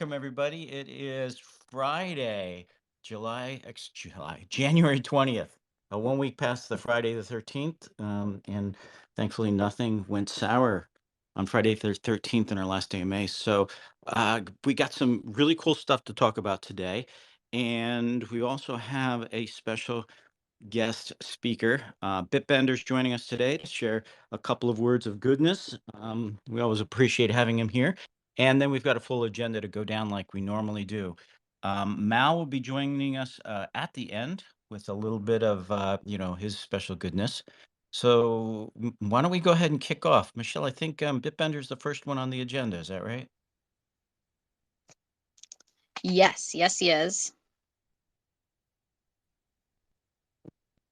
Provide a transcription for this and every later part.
Welcome, everybody. It is Friday, January 20th. 1 week past the Friday the 13th. And thankfully, nothing went sour on Friday the 13th in our last day of May. So we got some really cool stuff to talk about today. And we also have a special guest speaker. Bitbender's joining us today to share a couple of words of goodness. We always appreciate having him here. And then we've got a full agenda to go down like we normally do. Mal will be joining us at the end with a little bit of, his special goodness. So why don't we go ahead and kick off? Michelle, I think Bitbender's the first one on the agenda. Is that right? Yes, he is.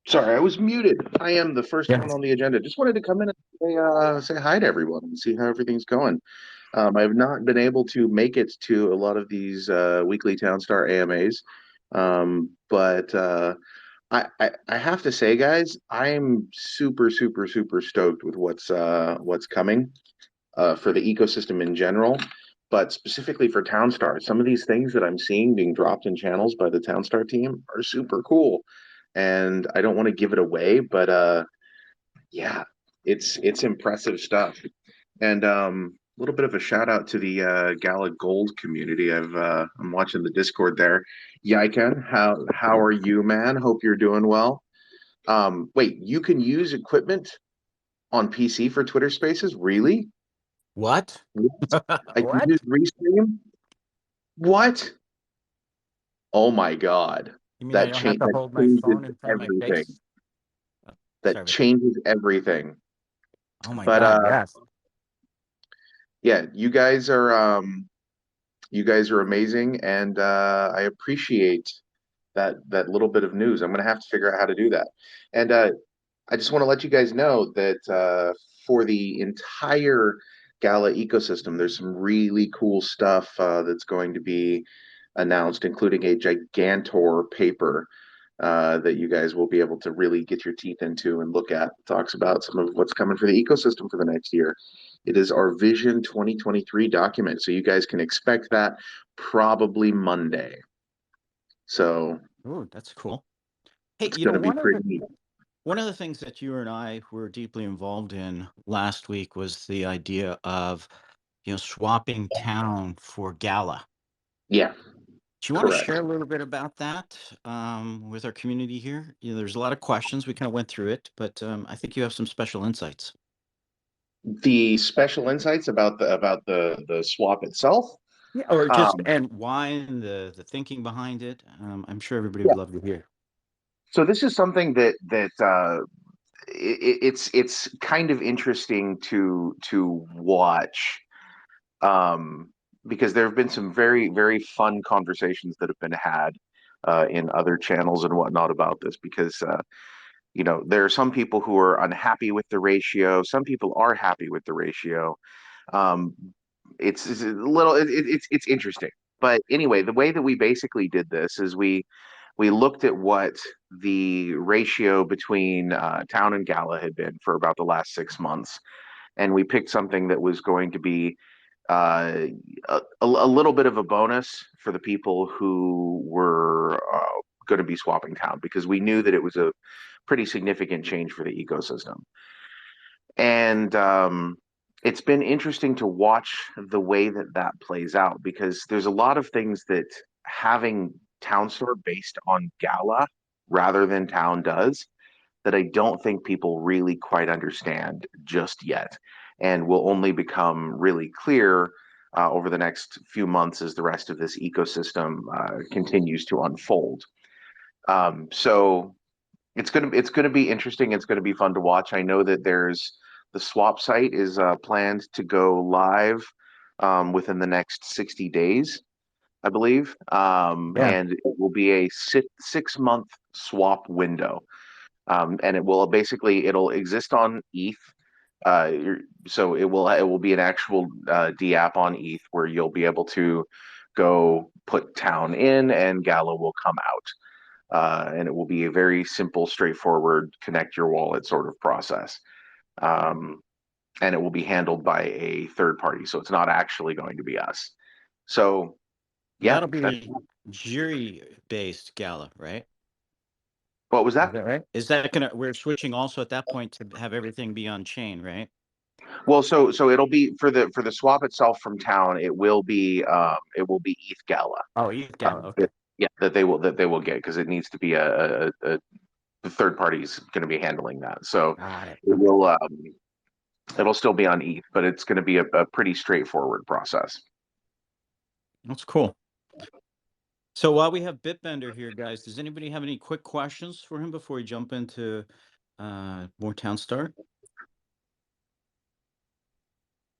Sorry, I was muted. I am the first one Yes. on the agenda. Just wanted to come in and say hi to everyone and see how everything's going. I have not been able to make it to a lot of these weekly Townstar AMAs, but I have to say, guys, I'm super, super, super stoked with what's coming for the ecosystem in general, but specifically for Townstar. Some of these things that I'm seeing being dropped in channels by the Townstar team are super cool, and I don't want to give it away, but yeah, it's impressive stuff. And a little bit of a shout out to the Gala Gold community. I'm watching the Discord there. Yaiken, how are you, man? Hope you're doing well. Wait, you can use equipment on PC for Twitter Spaces? Really? What? What? I can What? use Restream? What? Oh my God. You mean I That don't have change to that hold my changes phone in front of my everything. face? Oh, That sorry. changes everything. Oh my But God, yes. yeah, you guys are amazing, and I appreciate that little bit of news. I'm gonna have to figure out how to do that. And I just want to let you guys know that for the entire Gala ecosystem, there's some really cool stuff that's going to be announced, including a gigantor paper that you guys will be able to really get your teeth into and look at. It talks about some of what's coming for the ecosystem for the next year. It is our Vision 2023 document, so you guys can expect that probably Monday. So Oh, that's cool. Hey, it's going to be one of pretty the neat. things that you and I were deeply involved in last week was the idea of, swapping town for Gala. Yeah, Do you want to correct. share a little bit about that with our community here? There's a lot of questions. We kind of went through it, but I think you have some special insights. The special insights about the swap itself. Yeah, or just Um, and why and the thinking behind it. I'm sure everybody would yeah. love to hear. So this is something that it's kind of interesting to watch, um, because there have been some very very fun conversations that have been had in other channels and whatnot about this. Because there are some people who are unhappy with the ratio. Some people are happy with the ratio. Um, it's a little it's interesting. But anyway, the way that we basically did this is we looked at what the ratio between Town and Gala had been for about the last 6 months, and we picked something that was going to be uh, a little bit of a bonus for the people who were going to be swapping Town, because we knew that it was a pretty significant change for the ecosystem. And it's been interesting to watch the way that that plays out, because there's a lot of things that having Town Store based on Gala rather than Town does that I don't think people really quite understand just yet, and will only become really clear over the next few months as the rest of this ecosystem continues to unfold. So it's gonna be interesting. It's gonna be fun to watch. I know that there's the swap site is planned to go live within the next 60 days, I believe, Yeah. and it will be a 6 month swap window, and it'll exist on ETH. So it will be an actual D app on ETH where you'll be able to go put Town in, and Gala will come out. And it will be a very simple, straightforward, connect your wallet sort of process. Um, and it will be handled by a third party, so it's not actually going to be us. So Yeah, That'll be that, a jury-based gala, right? what was Is that? that right? Is that gonna we're switching also at that point to have everything be on chain, right? Well, so it'll be for the swap itself from town. It will be ETH Gala. Oh, ETH gala, okay. Yeah, that they will get because it needs to be a the third party's going to be handling that. So Got it. it will it'll still be on ETH, but it's going to be a pretty straightforward process. That's cool. So while we have Bitbender here, guys, does anybody have any quick questions for him before we jump into more Townstar?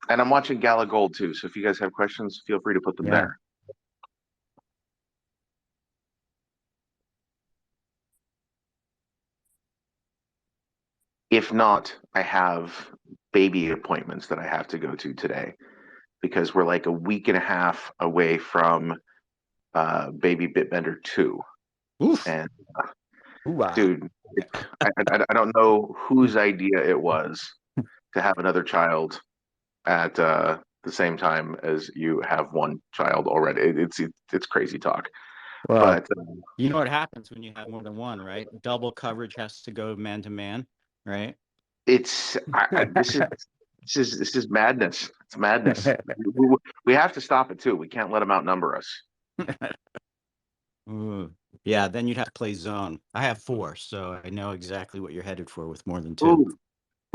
And I'm watching Gala Gold too, so if you guys have questions, feel free to put them Yeah. there. If not, I have baby appointments that I have to go to today because we're like a week and a half away from baby Bitbender 2. Oof. And Ooh, ah. dude, I don't know whose idea it was to have another child at the same time as you have one child already. It's crazy talk, Well, but you know what happens when you have more than one, right? Double coverage has to go man to man, right? this is madness. It's madness. We have to stop it too. We can't let them outnumber us. Ooh. Yeah, then you'd have to play zone. I have four, so I know exactly what you're headed for with more than two.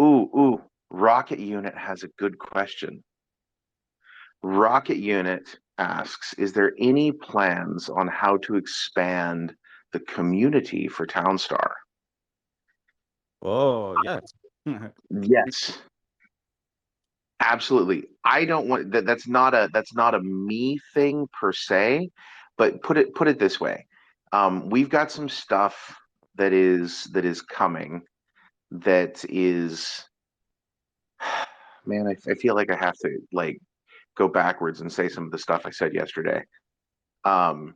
Ooh, ooh. Rocket Unit has a good question. Rocket Unit asks, is there any plans on how to expand the community for Townstar? Oh, yes. Yes, absolutely. I don't want that. That's not a me thing per se, but put it this way. We've got some stuff that is coming that is, man, I feel like I have to like go backwards and say some of the stuff I said yesterday. Um,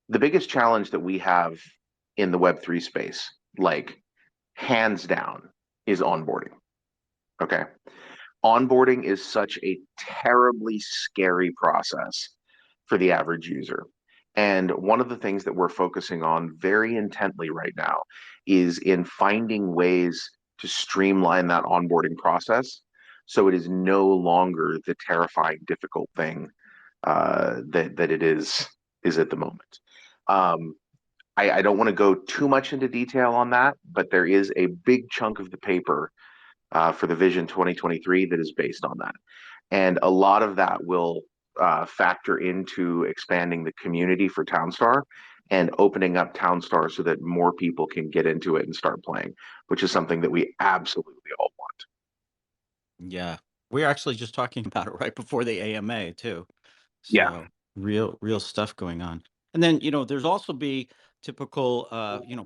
the biggest challenge that we have in the Web3 space, like hands down, is onboarding. Okay. Onboarding is such a terribly scary process for the average user. And one of the things that we're focusing on very intently right now is in finding ways to streamline that onboarding process so it is no longer the terrifying, difficult thing that it is at the moment. Um, I don't want to go too much into detail on that, but there is a big chunk of the paper for the Vision 2023 that is based on that. And a lot of that will factor into expanding the community for Townstar and opening up Townstar so that more people can get into it and start playing, which is something that we absolutely all want. Yeah. We're actually just talking about it right before the AMA too. Yeah, So real stuff going on. And then, there's also be typical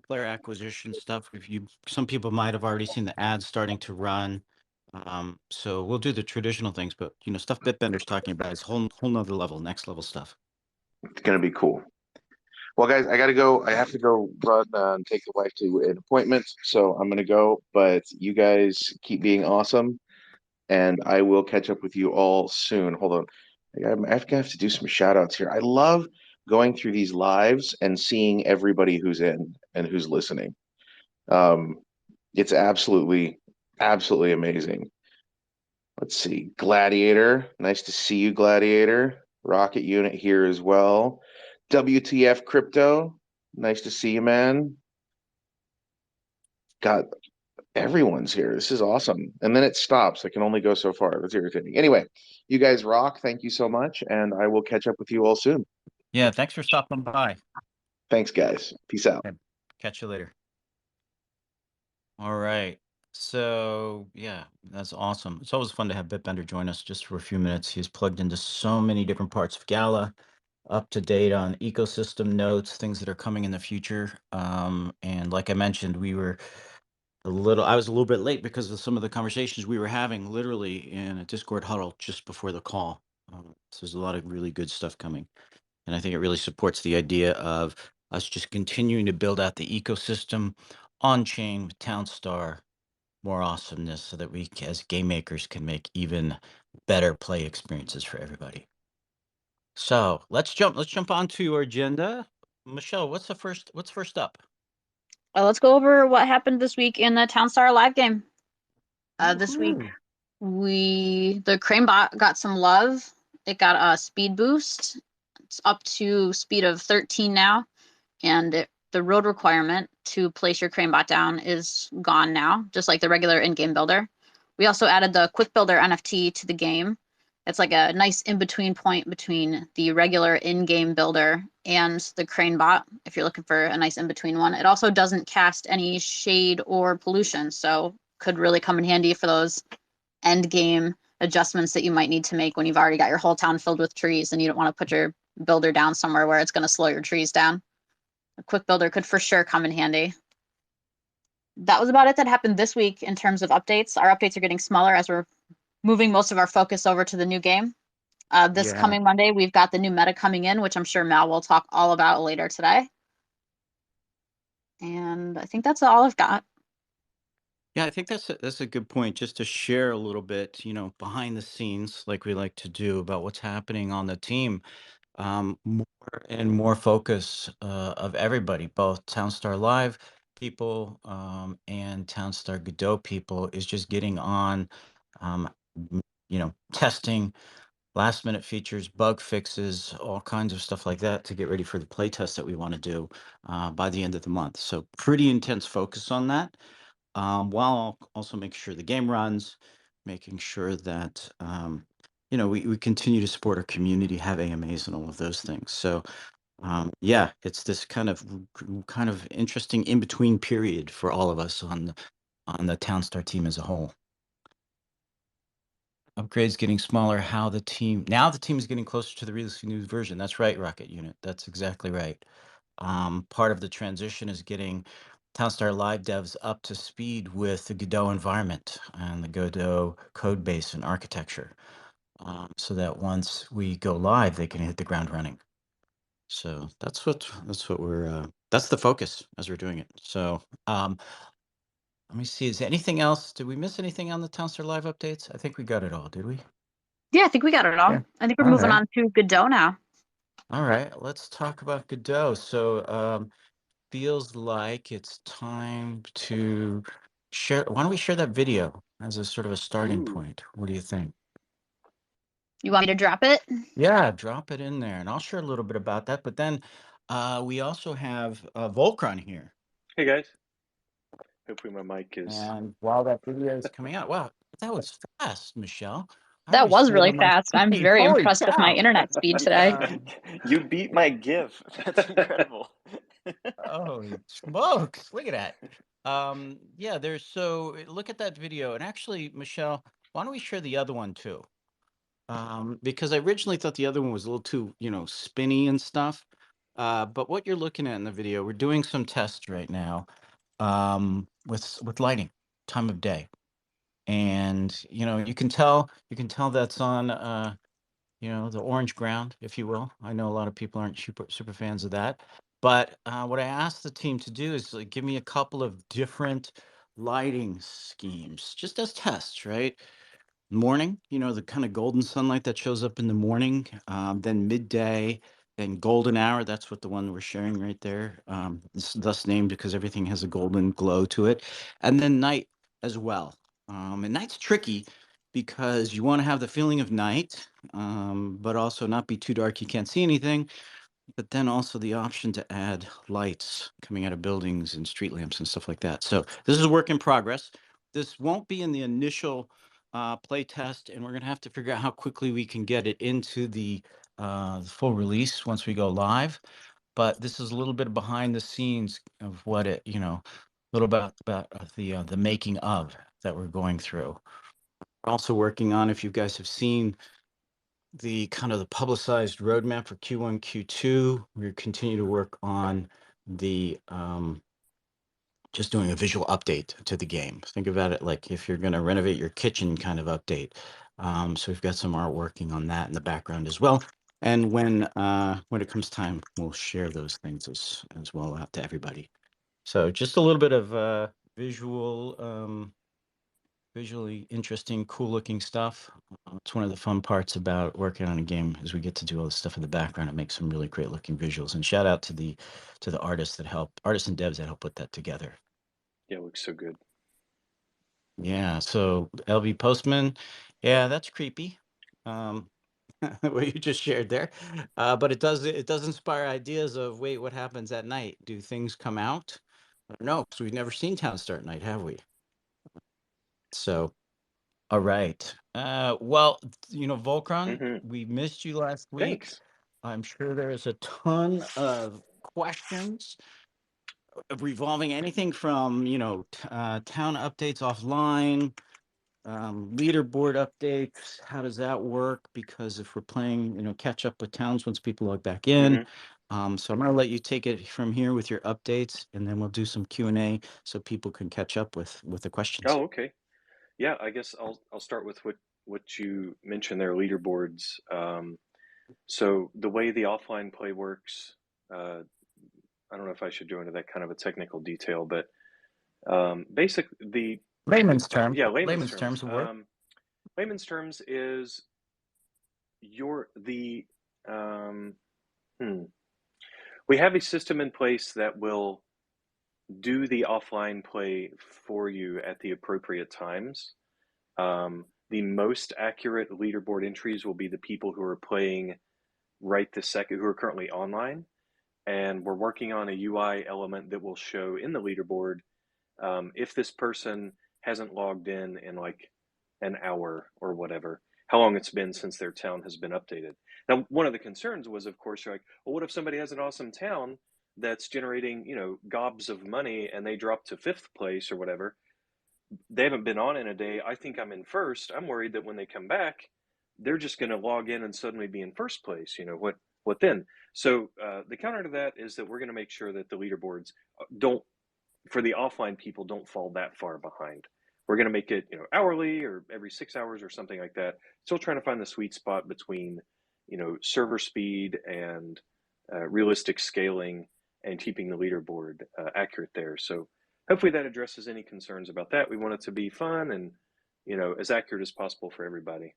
player acquisition stuff. If you some people might have already seen the ads starting to run. So we'll do the traditional things, but stuff Bitbender's talking about is whole nother level, next level stuff. it's going to be cool. Well, guys, I got to go. I have to go run and take the wife to an appointment. So I'm going to go, but you guys keep being awesome. And I will catch up with you all soon. Hold on. I have to do some shout outs here. I love going through these lives and seeing everybody who's in and who's listening. Um, it's absolutely amazing. Let's see. Gladiator. Nice to see you, Gladiator. Rocket Unit here as well. WTF Crypto. Nice to see you, man. Got everyone's here. This is awesome. And then it stops. I can only go so far. That's irritating. Anyway, you guys rock. Thank you so much. And I will catch up with you all soon. Yeah, thanks for stopping by. Thanks, guys. Peace out. Okay, catch you later. All right. So yeah, that's awesome. It's always fun to have Bitbender join us just for a few minutes. He's plugged into so many different parts of Gala, up to date on ecosystem notes, things that are coming in the future. And like I mentioned, I was a little bit late because of some of the conversations we were having literally in a Discord huddle just before the call. So there's a lot of really good stuff coming. And I think it really supports the idea of us just continuing to build out the ecosystem on chain with Townstar, more awesomeness so that as game makers can make even better play experiences for everybody. So let's jump onto your agenda. Michelle, what's first up? Let's go over what happened this week in the Townstar live game. This week, Woohoo. the Crane bot got some love. It got a speed boost. It's up to speed of 13 now, and the road requirement to place your Crane bot down is gone now, just like the regular in-game builder. We also added the Quick Builder NFT to the game. It's like a nice in-between point between the regular in-game builder and the Crane bot, if you're looking for a nice in-between one. It also doesn't cast any shade or pollution, so could really come in handy for those end game adjustments that you might need to make when you've already got your whole town filled with trees and you don't want to put your builder down somewhere where it's going to slow your trees down. A quick builder could for sure come in handy. That was about it that happened this week in terms of updates. Our updates are getting smaller as we're moving most of our focus over to the new game. This Yeah. coming Monday, we've got the new meta coming in, which I'm sure Mal will talk all about later today. And I think that's all I've got. Yeah, I think that's a good point, just to share a little bit, behind the scenes, like we like to do, about what's happening on the team. More and more focus of everybody, both Townstar Live people and Townstar Godot people, is just getting on, testing last minute features, bug fixes, all kinds of stuff like that to get ready for the play test that we want to do by the end of the month. So pretty intense focus on that, while also making sure the game runs, making sure that we continue to support our community, have AMAs and all of those things. So yeah, it's this kind of interesting in between period for all of us on the Townstar team as a whole. Upgrades getting smaller. Now the team is getting closer to the releasing new version. That's right, Rocket Unit. That's exactly right. Part of the transition is getting Townstar Live devs up to speed with the Godot environment and the Godot code base and architecture, so that once we go live, they can hit the ground running. So that's the focus as we're doing it. So let me see. Is there anything else? Did we miss anything on the Townstar Live updates? I think we got it all. Did we? Yeah, I think we got it all. Yeah. I think we're All moving right. on to Godot now. All right. Let's talk about Godot. So feels like it's time to share. Why don't we share that video as a sort of a starting point? What do you think? You want me to drop it? Yeah, drop it in there, and I'll share a little bit about that. But then we also have Volcron here. Hey guys. Hopefully my mic is. And while that video is coming out, wow, that was fast, Michelle. I That already was see it really on my fast. I'm feed. very Holy impressed with my cow! internet speed today. You beat my GIF. That's incredible. Holy smokes! Look at that. Yeah, so look at that video, and actually, Michelle, why don't we share the other one too? Because I originally thought the other one was a little too, spinny and stuff. But what you're looking at in the video, we're doing some tests right now, with lighting, time of day, and you can tell that's on the orange ground, if you will. I know a lot of people aren't super fans of that, but what I asked the team to do is, like, give me a couple of different lighting schemes, just as tests, right? Morning, the kind of golden sunlight that shows up in the morning, then midday, then golden hour. That's what the one we're sharing right there. Thus named because everything has a golden glow to it, and then night as well. And night's tricky because you want to have the feeling of night, but also not be too dark you can't see anything, but then also the option to add lights coming out of buildings and street lamps and stuff like that. So this is a work in progress. This won't be in the initial play test, and we're going to have to figure out how quickly we can get it into the full release once we go live. But this is a little bit behind the scenes of what a little about the making of that we're going through. We're also working on, if you guys have seen the publicized roadmap for Q1, Q2. We continue to work on the just doing a visual update to the game. Think about it like if you're going to renovate your kitchen kind of update. So we've got some art working on that in the background as well. And when it comes time, we'll share those things as well out to everybody. So just a little bit of visual visually interesting, cool looking stuff. It's one of the fun parts about working on a game is we get to do all this stuff in the background and make some really great looking visuals. And shout out to the artists and devs that help put that together. Yeah, it looks so good. Yeah. So LV Postman, yeah, that's creepy. What you just shared there, but it does inspire ideas of, wait, what happens at night? Do things come out? No, because we've never seen town start night, have we? So, all right. Well, Volcron, Hmm. we missed you last week. Thanks. I'm sure there's a ton of questions revolving anything from, town updates offline, leaderboard updates. How does that work? Because if we're playing, catch up with towns once people log back in. Hmm. So I'm going to let you take it from here with your updates, and then we'll do some Q&A so people can catch up with the questions. Oh, okay. Yeah, I guess I'll start with what you mentioned there, leaderboards. So the way the offline play works, I don't know if I should go into that kind of a technical detail, but basic the Layman's terms. yeah, layman's Layman's terms. terms will work. Layman's terms is your the um, hmm. We have a system in place that will do the offline play for you at the appropriate times. The most accurate leaderboard entries will be the people who are playing right this second, who are currently online. And we're working on a UI element that will show in the leaderboard if this person hasn't logged in like an hour or whatever, how long it's been since their town has been updated. Now, one of the concerns was, of course, you're like, well, what if somebody has an awesome town that's generating, gobs of money and they drop to fifth place or whatever? They haven't been on in a day. I think I'm in first. I'm worried that when they come back, they're just going to log in and suddenly be in first place. What then? So the counter to that is that we're going to make sure that the leaderboards don't, for the offline people, don't fall that far behind. We're going to make it, hourly or every 6 hours or something like that. Still trying to find the sweet spot between, server speed and realistic scaling and keeping the leaderboard accurate there. So hopefully that addresses any concerns about that. We want it to be fun and, as accurate as possible for everybody.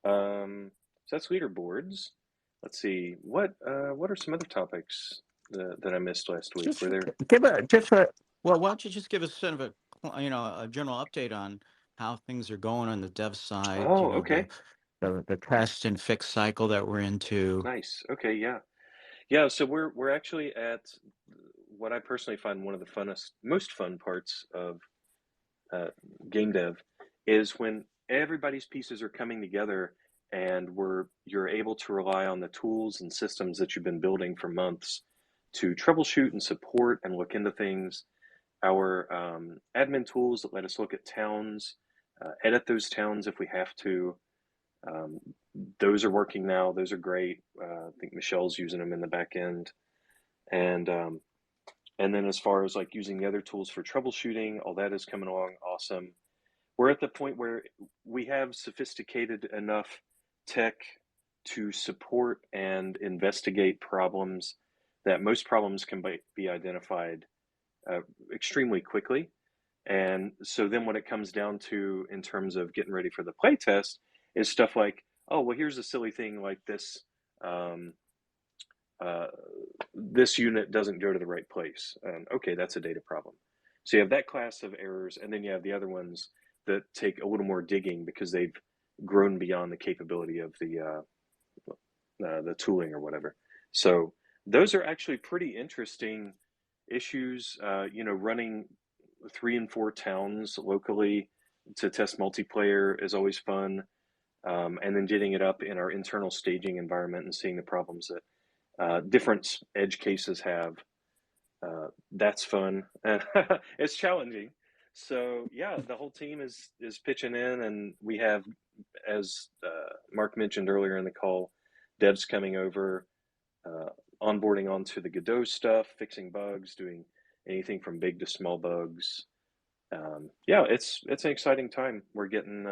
So that's leaderboards. Let's see, what are some other topics that I missed last week? Were there? Well, why don't you just give us sort of a general update on how things are going on the dev side, Oh, okay. the test and fix cycle that we're into. Nice. Okay, yeah. Yeah, so we're actually at what I personally find one of the most fun parts of uh, game dev is when everybody's pieces are coming together and you're able to rely on the tools and systems that you've been building for months to troubleshoot and support and look into things. Our admin tools that let us look at towns, edit those towns if we have to. Um, those are working now. Those are great. I think Michelle's using them in the back end. And then as far as like using the other tools for troubleshooting, all that is coming along awesome. We're at the point where we have sophisticated enough tech to support and investigate problems that most problems can be identified extremely quickly. And so then what it comes down to in terms of getting ready for the playtest is stuff like, oh, well, here's a silly thing like this. Um, this unit doesn't go to the right place. And okay, that's a data problem. So you have that class of errors, and then you have the other ones that take a little more digging because they've grown beyond the capability of the tooling or whatever. So those are actually pretty interesting issues. Running 3 and 4 towns locally to test multiplayer is always fun. And then getting it up in our internal staging environment and seeing the problems that different edge cases have. That's fun. It's challenging. So yeah, the whole team is pitching in, and we have, as Mark mentioned earlier in the call, devs coming over, onboarding onto the Godot stuff, fixing bugs, doing anything from big to small bugs. Yeah, it's an exciting time. We're getting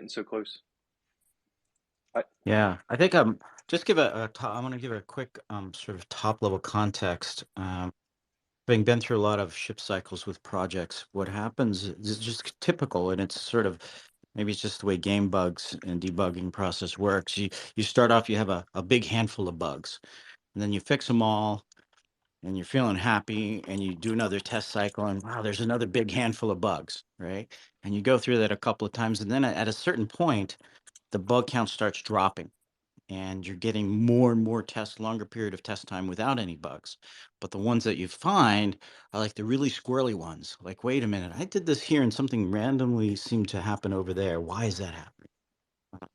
so close. Yeah, I think just give I'm going to give a quick sort of top level context. Having been through a lot of ship cycles with projects, what happens is just typical, and it's sort of maybe it's just the way game bugs and debugging process works. You start off, you have a big handful of bugs, and then you fix them all, and you're feeling happy, and you do another test cycle, and wow, there's another big handful of bugs, right? And you go through that a couple of times, and then at a certain point, the bug count starts dropping and you're getting more and more tests, longer period of test time without any bugs. But the ones that you find are like the really squirrely ones. Like, wait a minute, I did this here and something randomly seemed to happen over there. Why is that happening?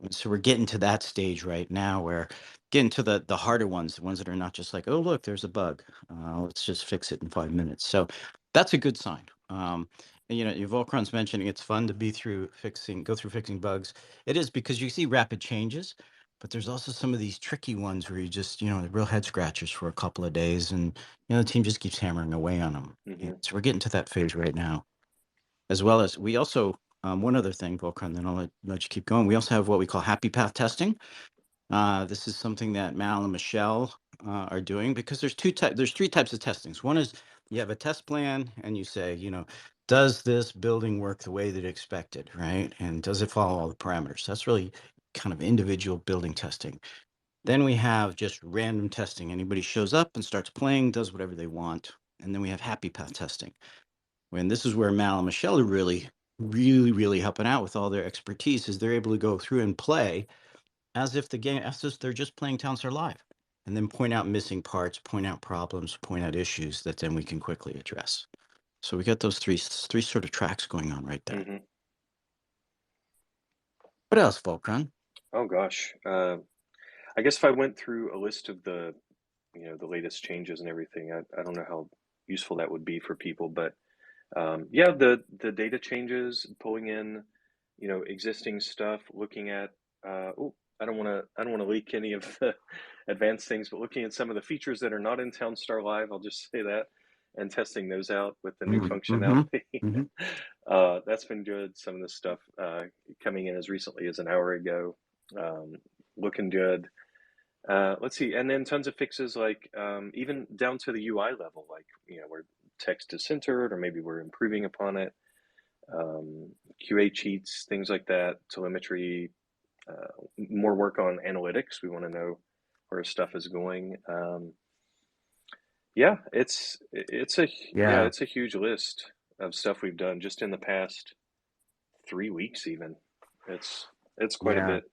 And so we're getting to that stage right now where getting to the harder ones, the ones that are not just like, oh, look, there's a bug. Let's just fix it in 5 minutes. So that's a good sign. And, Volcron's mentioning it's fun to go through fixing bugs. It is because you see rapid changes, but there's also some of these tricky ones where you just, the real head scratchers for a couple of days and, the team just keeps hammering away on them. Mm-hmm. So we're getting to that phase right now. As well as we also, one other thing, Volcron, then I'll let you keep going. We also have what we call happy path testing. This is something that Mal and Michelle are doing because there's three types of testings. One is you have a test plan and you say, does this building work the way that it expected, right? And does it follow all the parameters? That's really kind of individual building testing. Then we have just random testing. Anybody shows up and starts playing, does whatever they want. And then we have happy path testing. And this is where Mal and Michelle are really, really, really helping out with all their expertise, is they're able to go through and play as if they're just playing Town Star Live, and then point out missing parts, point out problems, point out issues that then we can quickly address. So we got those three sort of tracks going on right there. Mm-hmm. What else, Volcron? Oh gosh, I guess if I went through a list of the latest changes and everything, I don't know how useful that would be for people, but yeah, the data changes, pulling in, existing stuff, looking at I don't want to leak any of the advanced things, but looking at some of the features that are not in Townstar Live, I'll just say that, and testing those out with the new Mm-hmm. functionality. Mm-hmm. That's been good. Some of the stuff coming in as recently as an hour ago, looking good. Let's see, and then tons of fixes like even down to the UI level, like where text is centered, or maybe we're improving upon it. QA cheats, things like that, telemetry, more work on analytics. We want to know where stuff is going. Yeah, it's a huge list of stuff we've done just in the past 3 weeks. Even it's quite a Yeah. bit.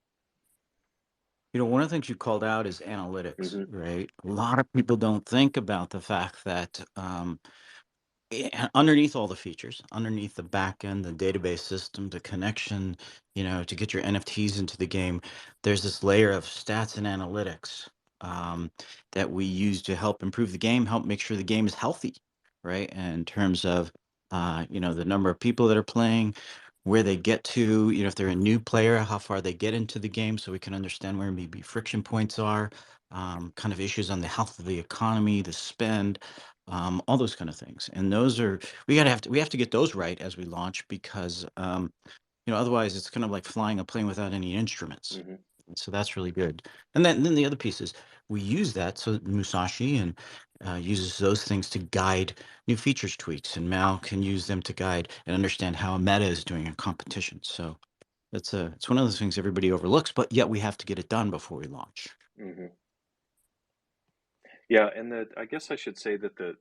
One of the things you called out is analytics, Mm-hmm. right? A lot of people don't think about the fact that underneath all the features, underneath the back end, the database system, the connection, to get your NFTs into the game, there's this layer of stats and analytics that we use to help improve the game, help make sure the game is healthy, right? And in terms of, the number of people that are playing, where they get to, if they're a new player, how far they get into the game, so we can understand where maybe friction points are, kind of issues on the health of the economy, the spend, all those kind of things. And those are we have to get those right as we launch because otherwise it's kind of like flying a plane without any instruments. Mm-hmm. And so that's really good. And then the other piece is we use that. So Musashi and uses those things to guide new features tweaks, and Mal can use them to guide and understand how a meta is doing in competition. So it's one of those things everybody overlooks, but yet we have to get it done before we launch. Mm-hmm. Yeah, and I guess I should say that the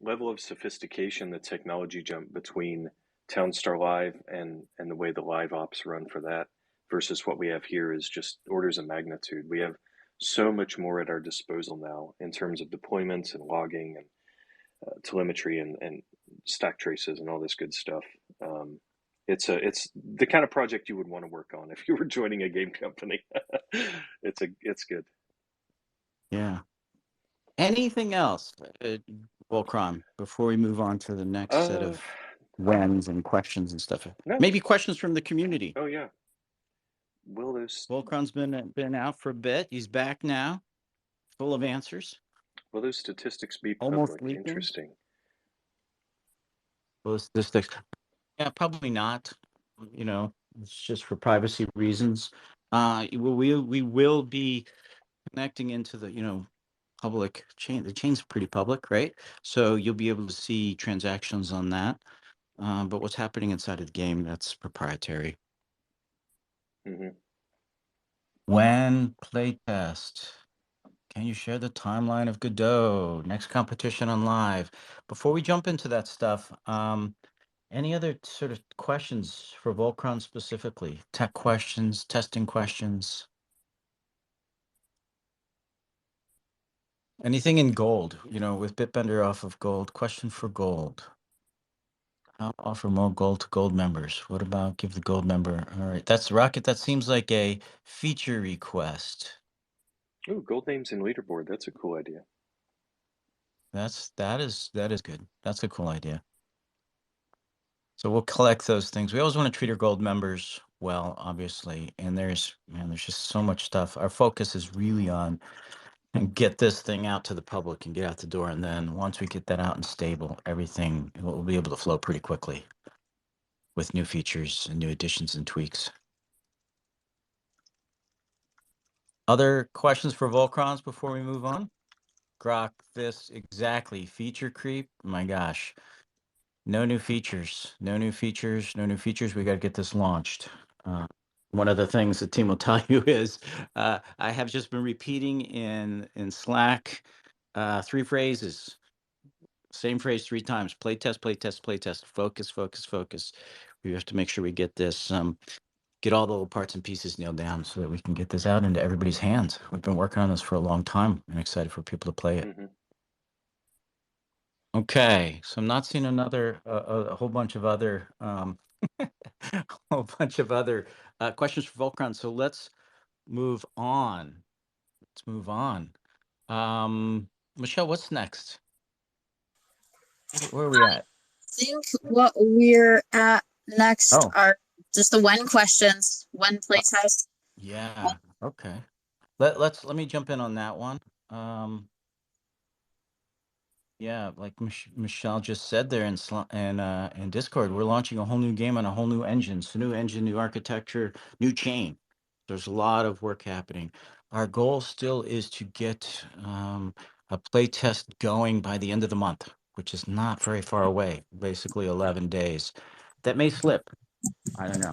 level of sophistication, the technology jump between Townstar Live and the way the live ops run for that versus what we have here is just orders of magnitude. We have so much more at our disposal now in terms of deployments and logging and telemetry and stack traces and all this good stuff. It's the kind of project you would want to work on if you were joining a game company. It's good. Yeah. Anything else, Volcron, before we move on to the next set of whens and questions and stuff? No. Maybe questions from the community. Oh yeah. Will those Volcron's been out for a bit. He's back now, full of answers. will those statistics be Almost public? leaking. Interesting. Well, statistics. Yeah, probably not. It's just for privacy reasons. We will be connecting into the public chain. The chain's pretty public, right? So you'll be able to see transactions on that. But what's happening inside of the game, that's proprietary. Hmm. When playtest, can you share the timeline of Godot? Next competition on live. Before we jump into that stuff, any other sort of questions for Volcron specifically? Tech questions, testing questions? Anything in gold, with Bitbender off of gold? Question for gold. How offer more gold to gold members? What about give the gold member? All right, that's Rocket. That seems like a feature request. Ooh, gold names in leaderboard. That's a cool idea. That is good. That's a cool idea. So we'll collect those things. We always want to treat our gold members well, obviously. And there's just so much stuff. Our focus is really on and get this thing out to the public and get out the door. And then once we get that out and stable, everything will be able to flow pretty quickly with new features and new additions and tweaks. Other questions for Volcrons before we move on? Grok, this exactly. Feature creep. My gosh. No new features. No new features. No new features. We got to get this launched. One of the things the team will tell you is I have just been repeating in Slack 3 phrases. Same phrase 3 times. Playtest, playtest, playtest. Focus, focus, focus. We have to make sure we get this, get all the little parts and pieces nailed down so that we can get this out into everybody's hands. We've been working on this for a long time and excited for people to play it. Hmm. Okay, so I'm not seeing another a whole bunch of other questions for Volcron. So let's move on. Michelle, what's next? Where are we at? I think what we're at next Oh, are just the when questions, when playtest. yeah. Okay. Let me jump in on that one. Yeah, like Michelle just said there in Discord, we're launching a whole new game on a whole new engine. So new engine, new architecture, new chain. There's a lot of work happening. Our goal still is to get a play test going by the end of the month, which is not very far away, basically 11 days. That may slip. I don't know.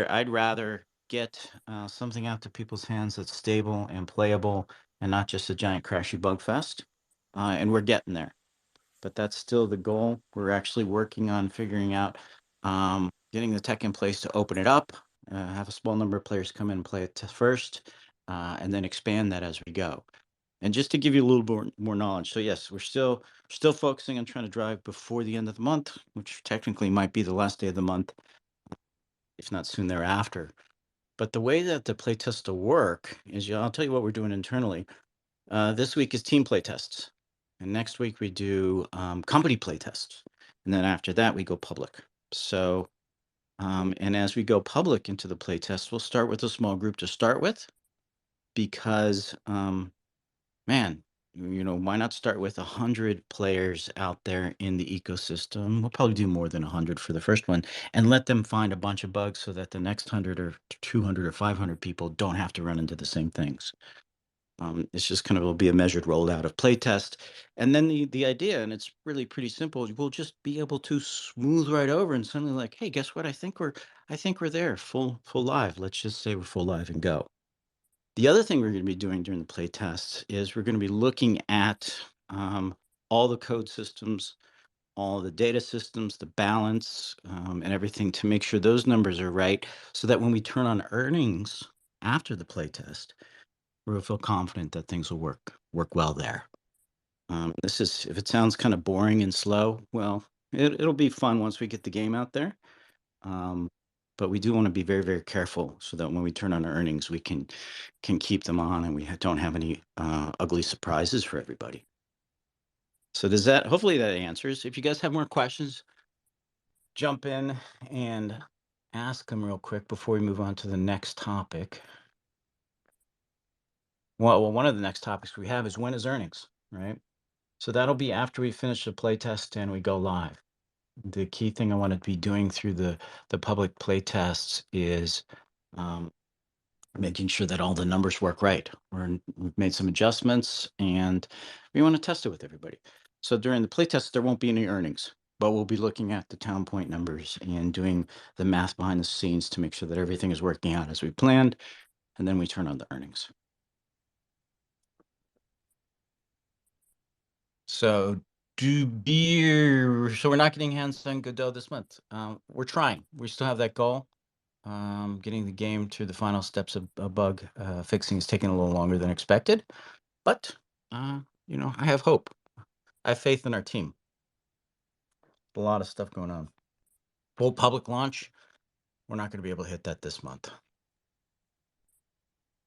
I'd rather get something out to people's hands that's stable and playable and not just a giant crashy bug fest. And we're getting there, but that's still the goal. We're actually working on figuring out getting the tech in place to open it up, have a small number of players come in and play it first, and then expand that as we go. And just to give you a little more knowledge, so yes, we're still focusing on trying to drive before the end of the month, which technically might be the last day of the month, if not soon thereafter. But the way that the playtests will work is, I'll tell you what we're doing internally. This week is team playtests, and next week we do company playtests, and then after that we go public. So, and as we go public into the playtest, we'll start with a small group to start with, because man, why not start with 100 players out there in the ecosystem? We'll probably do more than 100 for the first one, and let them find a bunch of bugs so that the next 100 or 200 or 500 people don't have to run into the same things. It's just kind of will be a measured rollout of playtest, and then the idea, and it's really pretty simple. We'll just be able to smooth right over, and suddenly, like, hey, guess what? I think we're there, full live. Let's just say we're full live and go. The other thing we're going to be doing during the play tests is we're going to be looking at all the code systems, all the data systems, the balance, and everything to make sure those numbers are right, so that when we turn on earnings after the play test, we'll feel confident that things will work well there. This is, if it sounds kind of boring and slow, well, it'll be fun once we get the game out there. But we do want to be very, very careful so that when we turn on our earnings, we can keep them on, and we don't have any ugly surprises for everybody. So hopefully that answers. If you guys have more questions, jump in and ask them real quick before we move on to the next topic. Well, one of the next topics we have is, when is earnings, right? So that'll be after we finish the playtest and we go live. The key thing I want to be doing through the public play tests is making sure that all the numbers work right. We've made some adjustments, and we want to test it with everybody. So during the playtest, there won't be any earnings, but we'll be looking at the town point numbers and doing the math behind the scenes to make sure that everything is working out as we planned, and then we turn on the earnings. So so we're not getting hands on Godot this month. We're trying. We still have that goal. Getting the game to the final steps of bug fixing is taking a little longer than expected, but I have hope. I have faith in our team. A lot of stuff going on. Full public launch. We're not going to be able to hit that this month.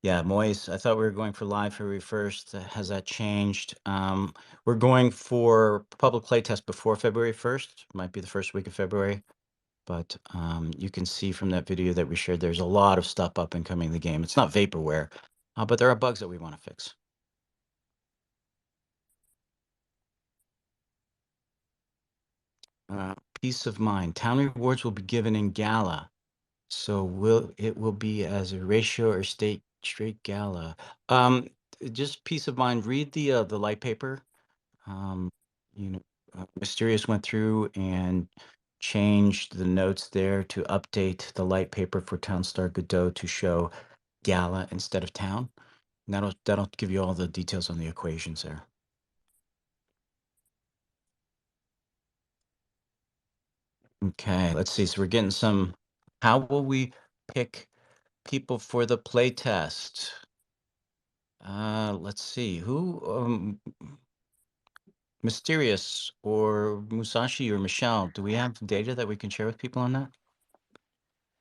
Yeah, Moise, I thought we were going for live February 1st. Has that changed? We're going for public playtest before February 1st. Might be the first week of February. But you can see from that video that we shared, there's a lot of stuff up and coming in the game. It's not vaporware, but there are bugs that we want to fix. Peace of mind. Town rewards will be given in Gala. So it will be as a ratio or straight Gala. Just peace of mind. Read the light paper. Um, Mysterious went through and changed the notes there to update the light paper for Townstar Godot to show Gala instead of town. And that'll give you all the details on the equations there. Okay, let's see. So we're getting some. How will we pick people for the play test? Let's see. Who Mysterious or Musashi or Michelle, do we have data that we can share with people on that?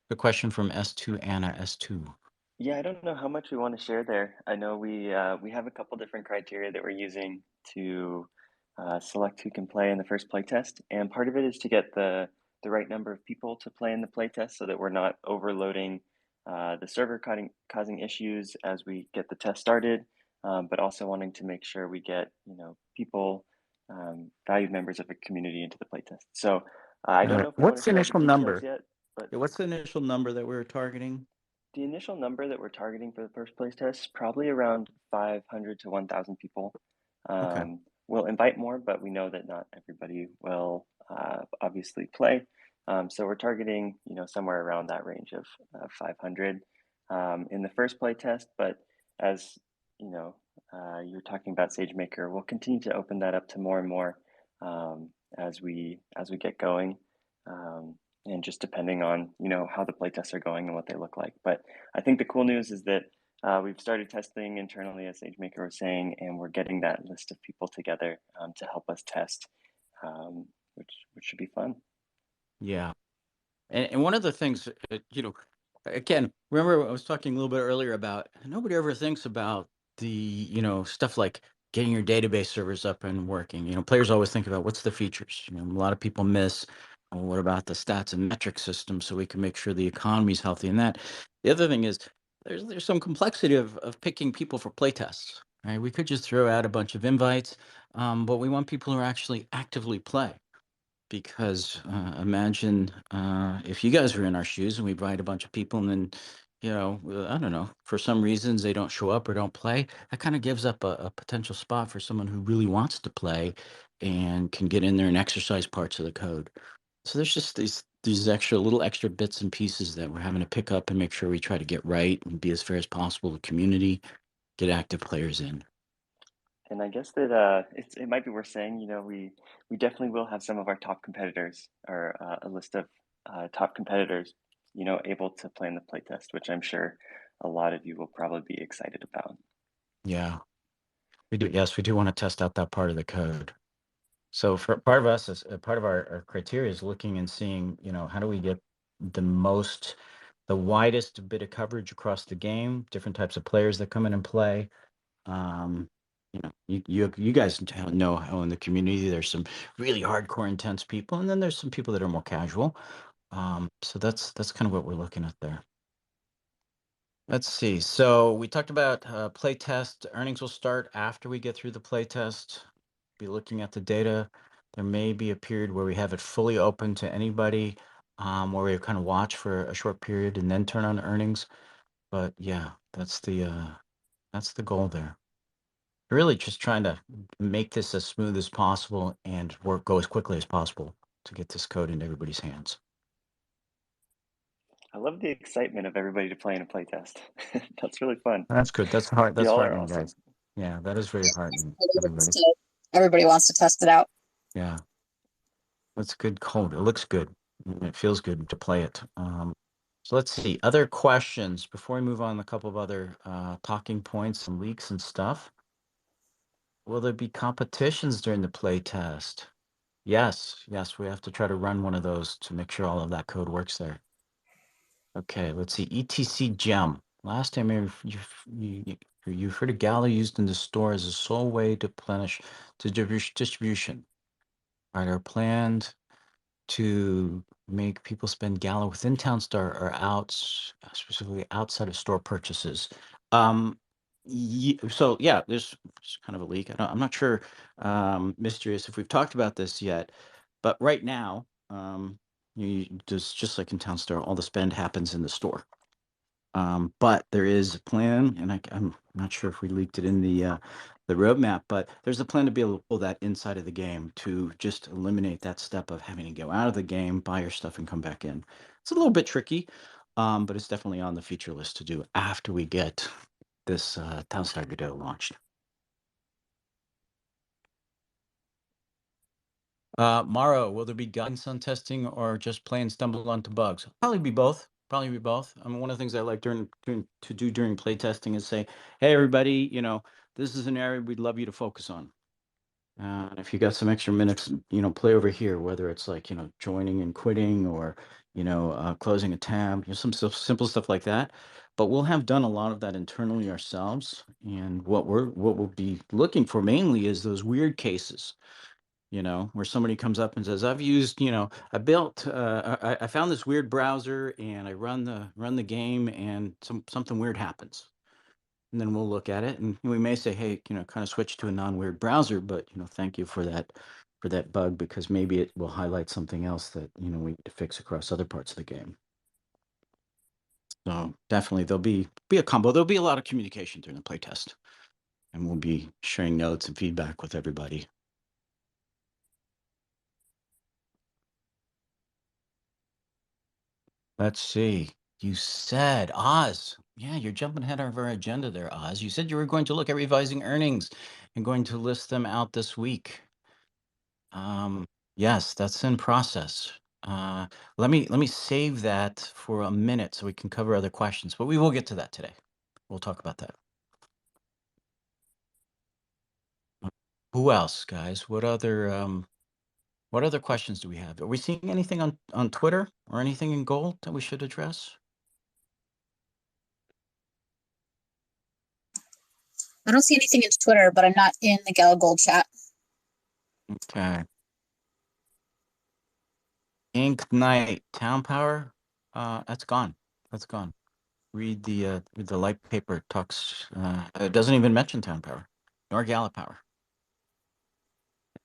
The question from S2 Anna S2. Yeah, I don't know how much we want to share there. I know we have a couple different criteria that we're using to select who can play in the first playtest, and part of it is to get the right number of people to play in the playtest so that we're not overloading the server causing issues as we get the test started, but also wanting to make sure we get people, valued members of the community into the playtest. So I don't know if we want What's to the share all the initial details number? yet, but Yeah, what's the initial number that we're targeting? the initial number that we're targeting for the first place test is probably around 500 to 1,000 people. Okay. We'll invite more, but we know that not everybody will obviously play. So we're targeting, somewhere around that range of 500 in the first play test. But as you're talking about SageMaker, we'll continue to open that up to more and more as we get going. And just depending on how the playtests are going and what they look like. But I think the cool news is that we've started testing internally, as SageMaker was saying, and we're getting that list of people together to help us test, which should be fun. Yeah. And one of the things, again, remember I was talking a little bit earlier about nobody ever thinks about the, stuff like getting your database servers up and working. Players always think about what's the features. A lot of people miss, well, what about the stats and metric system so we can make sure the economy is healthy and that. The other thing is there's some complexity of picking people for playtests, right? We could just throw out a bunch of invites, but we want people who actually actively play. Because imagine if you guys were in our shoes and we invite a bunch of people and then, I don't know, for some reasons they don't show up or don't play, that kind of gives up a potential spot for someone who really wants to play and can get in there and exercise parts of the code. So there's just these little extra bits and pieces that we're having to pick up and make sure we try to get right and be as fair as possible to the community, get active players in. And I guess that it might be worth saying, we definitely will have some of our top competitors or a list of top competitors, able to play in the playtest, which I'm sure a lot of you will probably be excited about. Yeah, we do. Yes, we do want to test out that part of the code. So for part of us, is part of our criteria is looking and seeing, how do we get the widest bit of coverage across the game, different types of players that come in and play. Um, you guys know how in the community there's some really hardcore, intense people, and then there's some people that are more casual. So that's kind of what we're looking at there. Let's see. So we talked about play test. Earnings will start after we get through the play test. Be looking at the data. There may be a period where we have it fully open to anybody, where we kind of watch for a short period and then turn on earnings. But yeah, that's the goal there. Really just trying to make this as smooth as possible and go as quickly as possible to get this code into everybody's hands. I love the excitement of everybody to play in a playtest. That's really fun. That's good. That's hard. That's Y'all are heartening, awesome. guys. Yeah, that is very heartening. Everybody. Everybody wants to test it out. Yeah, that's good code. It looks good. And it feels good to play it. So let's see. Other questions before we move on. A couple of other talking points and leaks and stuff. Will there be competitions during the play test? Yes, we have to try to run one of those to make sure all of that code works there. Okay, let's see. ETC gem. Last time you've heard of Gala used in the store as a sole way to replenish distribution. All right, our planned to make people spend Gala within Townstar or specifically outside of store purchases. So yeah, there's kind of a leak. I'm not sure, Mysterious, if we've talked about this yet, but right now, just like in Townstar, all the spend happens in the store. But there is a plan, and I'm not sure if we leaked it in the roadmap, but there's a plan to be able to pull that inside of the game to just eliminate that step of having to go out of the game, buy your stuff, and come back in. It's a little bit tricky, but it's definitely on the feature list to do after we get this Townstar Godot launched. Maro, will there be guidance on testing or just plain stumble onto bugs? Probably be both. Probably be both. I mean, one of the things I like to do during play testing is say, hey, everybody, this is an area we'd love you to focus on. And if you got some extra minutes, play over here, whether it's like, joining and quitting or, closing a tab, some simple stuff like that. But we'll have done a lot of that internally ourselves. And what we'll be looking for mainly is those weird cases, where somebody comes up and says, I've used, I built, I found this weird browser and I run the game and something weird happens. And then we'll look at it and we may say, hey, kind of switch to a non-weird browser, but, thank you for that bug, because maybe it will highlight something else that, we need to fix across other parts of the game. So definitely there'll be a combo. There'll be a lot of communication during the playtest, and we'll be sharing notes and feedback with everybody. Let's see. You said Oz. Yeah, you're jumping ahead of our agenda there, Oz. You said you were going to look at revising earnings and going to list them out this week. Yes, that's in process. Let me save that for a minute so we can cover other questions, but we will get to that today. We'll talk about that. Who else, guys? What other questions do we have? Are we seeing anything on Twitter or anything in gold that we should address? I don't see anything in Twitter, but I'm not in the Gala Gold chat. Okay. Ink Knight Town Power, that's gone. That's gone. Read the light paper. Talks. It doesn't even mention Town Power nor Gala Power.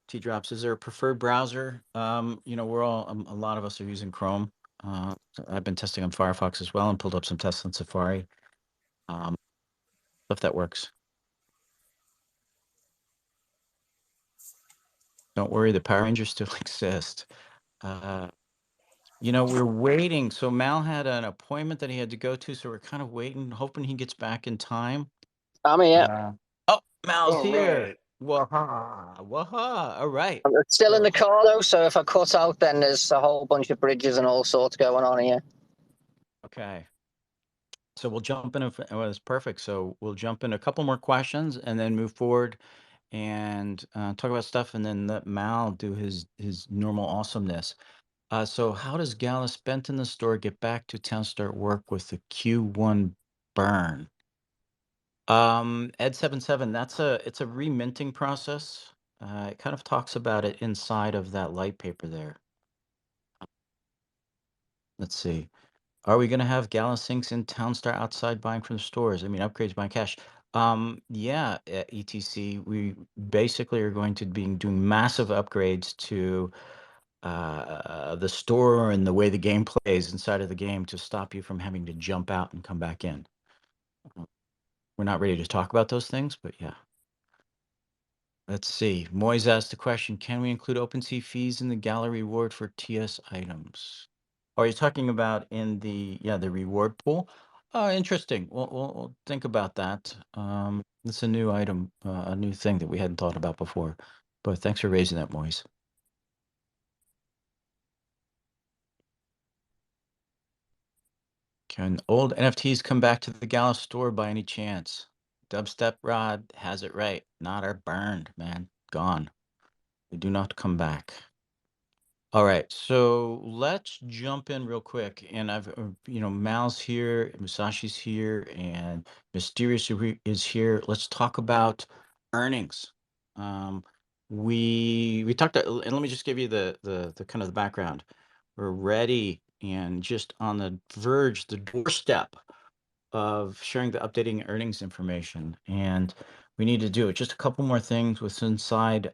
T drops. Is there a preferred browser? We're all a lot of us are using Chrome. I've been testing on Firefox as well and pulled up some tests on Safari. Stuff that works. Don't worry, the Power Rangers still exist. We're waiting. So Mal had an appointment that he had to go to, so we're kind of waiting, hoping he gets back in time. I'm here. Oh, Mal's All here. right. Waha, waha. All right. I'm still in So, the car though, so if I cut out, then there's a whole bunch of bridges and all sorts going on here. okay. So we'll jump in. Well, that's perfect. So we'll jump in a couple more questions and then move forward and talk about stuff, and then let Mal do his normal awesomeness. So how does Gala spent in the store get back to town, start work with the Q1 burn? Ed77, it's a reminting process. It kind of talks about it inside of that light paper there. Let's see. Are we going to have Gala sinks in Townstar outside buying from the stores? I mean, upgrades buying cash. Yeah, ETC, we basically are going to be doing massive upgrades to the store and the way the game plays inside of the game to stop you from having to jump out and come back in. We're not ready to talk about those things, but yeah. Let's see. Moyes asked the question, can we include OpenSea fees in the Gala reward for TS items? Are you talking about in the reward pool? Interesting. We'll think about that. It's a new item, a new thing that we hadn't thought about before. But thanks for raising that, Moise. Can old NFTs come back to the Gala store by any chance? Dubstep Rod has it right. Not are burned, man. Gone. They do not come back. All right, so let's jump in real quick. And I've, Mal's here, Musashi's here, and Mysterious is here. Let's talk about earnings. We talked, and let me just give you the kind of the background. We're ready and just on the verge, the doorstep of sharing the updating earnings information, and we need to do it. Just a couple more things with inside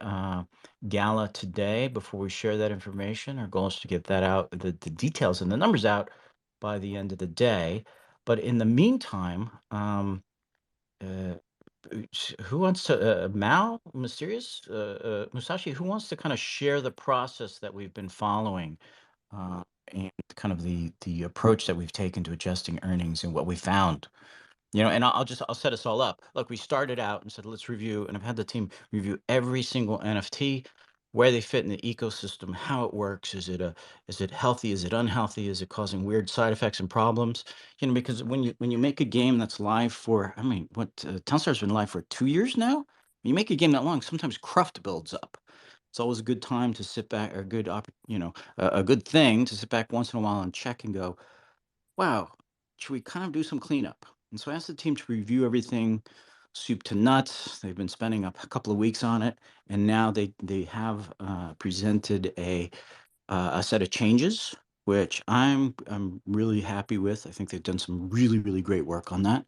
Gala today before we share that information. Our goal is to get that out, the details and the numbers out by the end of the day. But in the meantime, uh, who wants to, Mal, Mysterious, Musashi, who wants to kind of share the process that we've been following and kind of the approach that we've taken to adjusting earnings and what we found? And I'll set us all up. Look, we started out and said, let's review, and I've had the team review every single NFT, where they fit in the ecosystem, how it works. Is it healthy? Is it unhealthy? Is it causing weird side effects and problems? Because when you make a game that's live for, I mean, what Townstar's been live for 2 years now. When you make a game that long, sometimes cruft builds up. It's always a good time to sit back, or a good thing to sit back once in a while and check and go, wow, should we kind of do some cleanup? And so I asked the team to review everything, soup to nuts. They've been spending a couple of weeks on it, and now they have presented a set of changes, which I'm really happy with. I think they've done some really, really great work on that.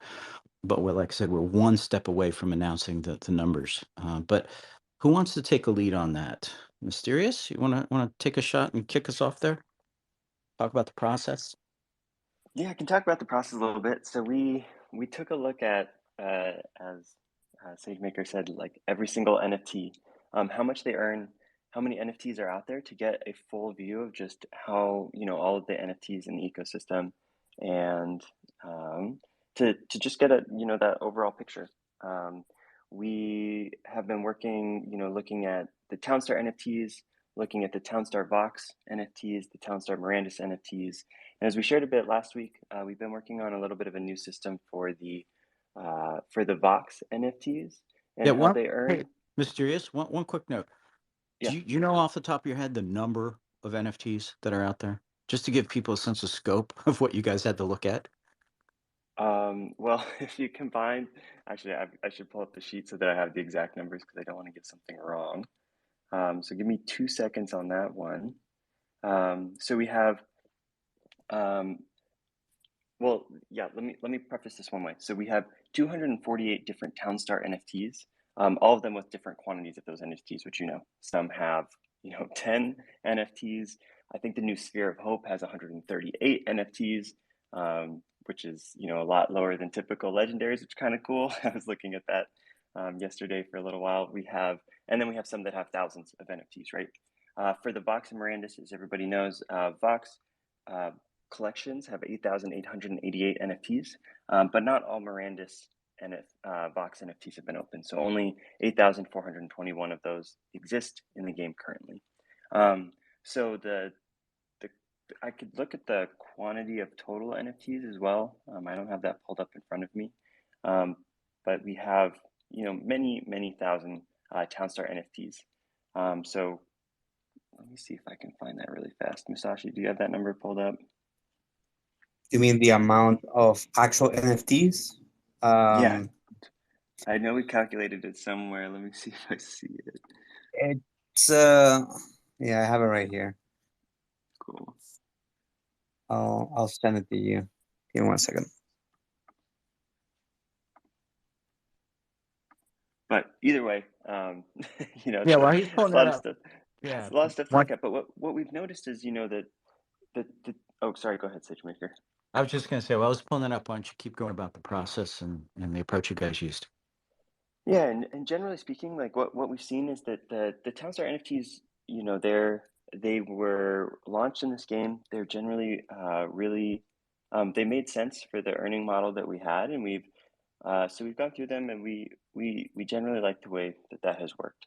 But like I said, we're one step away from announcing the numbers. But who wants to take a lead on that? Mysterious, you want to take a shot and kick us off there? Talk about the process. Yeah, I can talk about the process a little bit. So we took a look at as SageMaker said, like every single NFT, how much they earn, how many NFTs are out there to get a full view of just how all of the NFTs in the ecosystem, and to just get a that overall picture. We have been working, looking at the Townstar NFTs, looking at the Townstar Vox NFTs, the Townstar Mirandus NFTs. And as we shared a bit last week, we've been working on a little bit of a new system for the Vox NFTs and Yeah, how one. they Hey, earn. Mysterious. One quick note. Yeah. Do you know off the top of your head the number of NFTs that are out there, just to give people a sense of scope of what you guys had to look at? Well, if you combine, actually, I should pull up the sheet so that I have the exact numbers because I don't want to get something wrong. So give me 2 seconds on that one. So we have, um, well, yeah, let me preface this one way. So we have 248 different Townstar NFTs, all of them with different quantities of those NFTs, which some have 10 NFTs. I think the new Sphere of Hope has 138 NFTs, which is a lot lower than typical legendaries, which is kind of cool. I was looking at that yesterday for a little while. And then we have some that have thousands of NFTs, right? For the Vox and Mirandus, as everybody knows, Vox collections have 8,888 NFTs, but not all Mirandus and Vox NFTs have been open. So only 8,421 of those exist in the game currently. So I could look at the quantity of total NFTs as well. I don't have that pulled up in front of me, but we have many thousand Townstar NFTs. So let me see if I can find that really fast. Musashi, do you have that number pulled up? You mean the amount of actual NFTs? Yeah, I know we calculated it somewhere. Let me see if I see it. It's yeah, I have it right here. Cool. I'll send it to you. Give me 1 second. But either way, Yeah, well, he's pulling it's a lot that of up. stuff. Yeah. It's a lot of stuff to look at. But what we've noticed is, that the oh, sorry, go ahead, SageMaker. I was just going to say, well, I was pulling that up. Why don't you keep going about the process and the approach you guys used? Yeah, and generally speaking, like what we've seen is that the Townstar NFTs, they were launched in this game. They're generally really they made sense for the earning model that we had, and we've gone through them, and we generally like the way that has worked.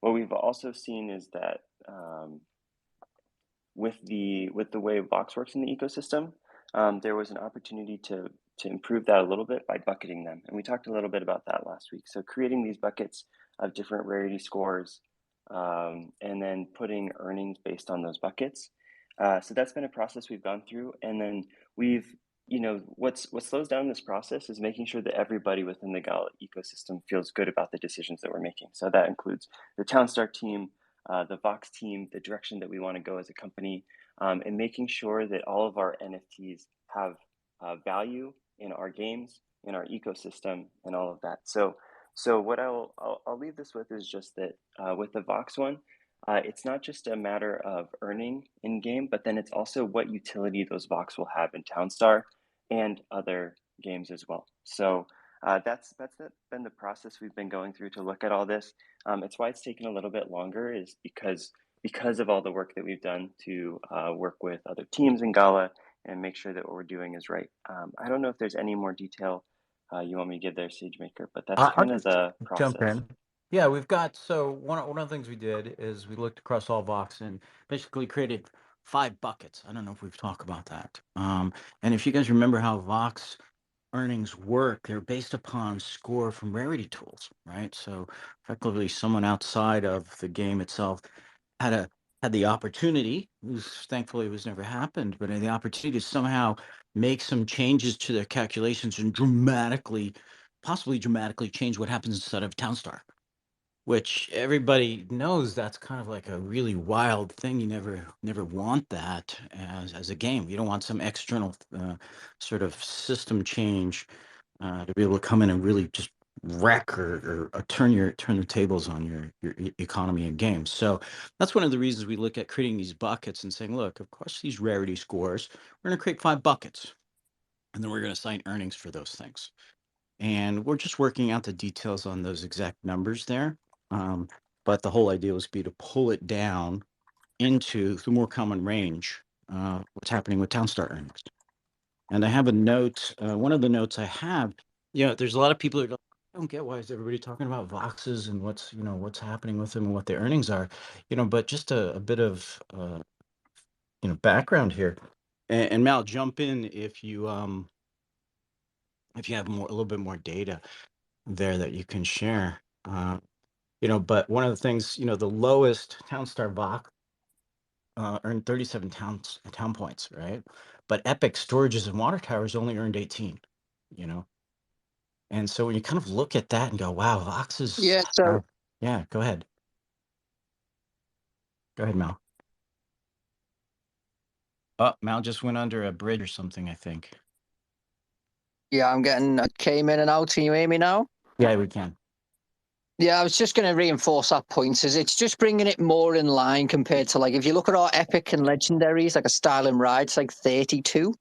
What we've also seen is that with the way Vox works in the ecosystem, there was an opportunity to improve that a little bit by bucketing them, and we talked a little bit about that last week. So creating these buckets of different rarity scores, and then putting earnings based on those buckets. So that's been a process we've gone through, and then we've what slows down this process is making sure that everybody within the Gala ecosystem feels good about the decisions that we're making. So that includes the Townstar team, the Vox team, the direction that we want to go as a company, and making sure that all of our NFTs have value in our games, in our ecosystem, and all of that. So what I'll leave this with is just that with the Vox one, it's not just a matter of earning in game, but then it's also what utility those Vox will have in Townstar and other games as well. So that's been the process we've been going through to look at all this. It's why it's taken a little bit longer, is because of all the work that we've done to work with other teams in Gala and make sure that what we're doing is right. I don't know if there's any more detail you want me to give there, SageMaker, but that's I'll kind of just the jump process. in. Yeah, we've got, so one of the things we did is we looked across all Vox and basically created 5 buckets. I don't know if we've talked about that. And if you guys remember how Vox earnings work, they're based upon score from rarity tools, right? So effectively, someone outside of the game itself had a had the opportunity, thankfully it was never happened, but had the opportunity to somehow make some changes to their calculations and possibly dramatically change what happens inside of Townstar, which everybody knows that's kind of like a really wild thing. You never want that as a game. You don't want some external sort of system change to be able to come in and really just wreck or turn the tables on your economy and games. So that's one of the reasons we look at creating these buckets and saying, look, of course, these rarity scores, we're going to create 5 buckets, and then we're going to assign earnings for those things. And we're just working out the details on those exact numbers there. But the whole idea was to pull it down into the more common range, what's happening with Townstar earnings. And I have a note, one of the notes I have, there's a lot of people who don't get, why is everybody talking about Voxes and what's happening with them and what their earnings are, but just a bit of, background here. And Mal, jump in if you have a little bit more data there that you can share. But one of the things, the lowest Townstar Vox earned 37 town points, right? But Epic Storages and Water Towers only earned 18, you know? And so when you kind of look at that and go, wow, Vox is, Yeah, so yeah, go ahead. Go ahead, Mal. Oh, Mal just went under a bridge or something, I think. yeah, I came in and out. Can you hear me now? Yeah, we can. Yeah, I was just going to reinforce that point. Is it's just bringing it more in line compared to, like, if you look at our epic and legendaries, like a Style and Ride, it's like 32.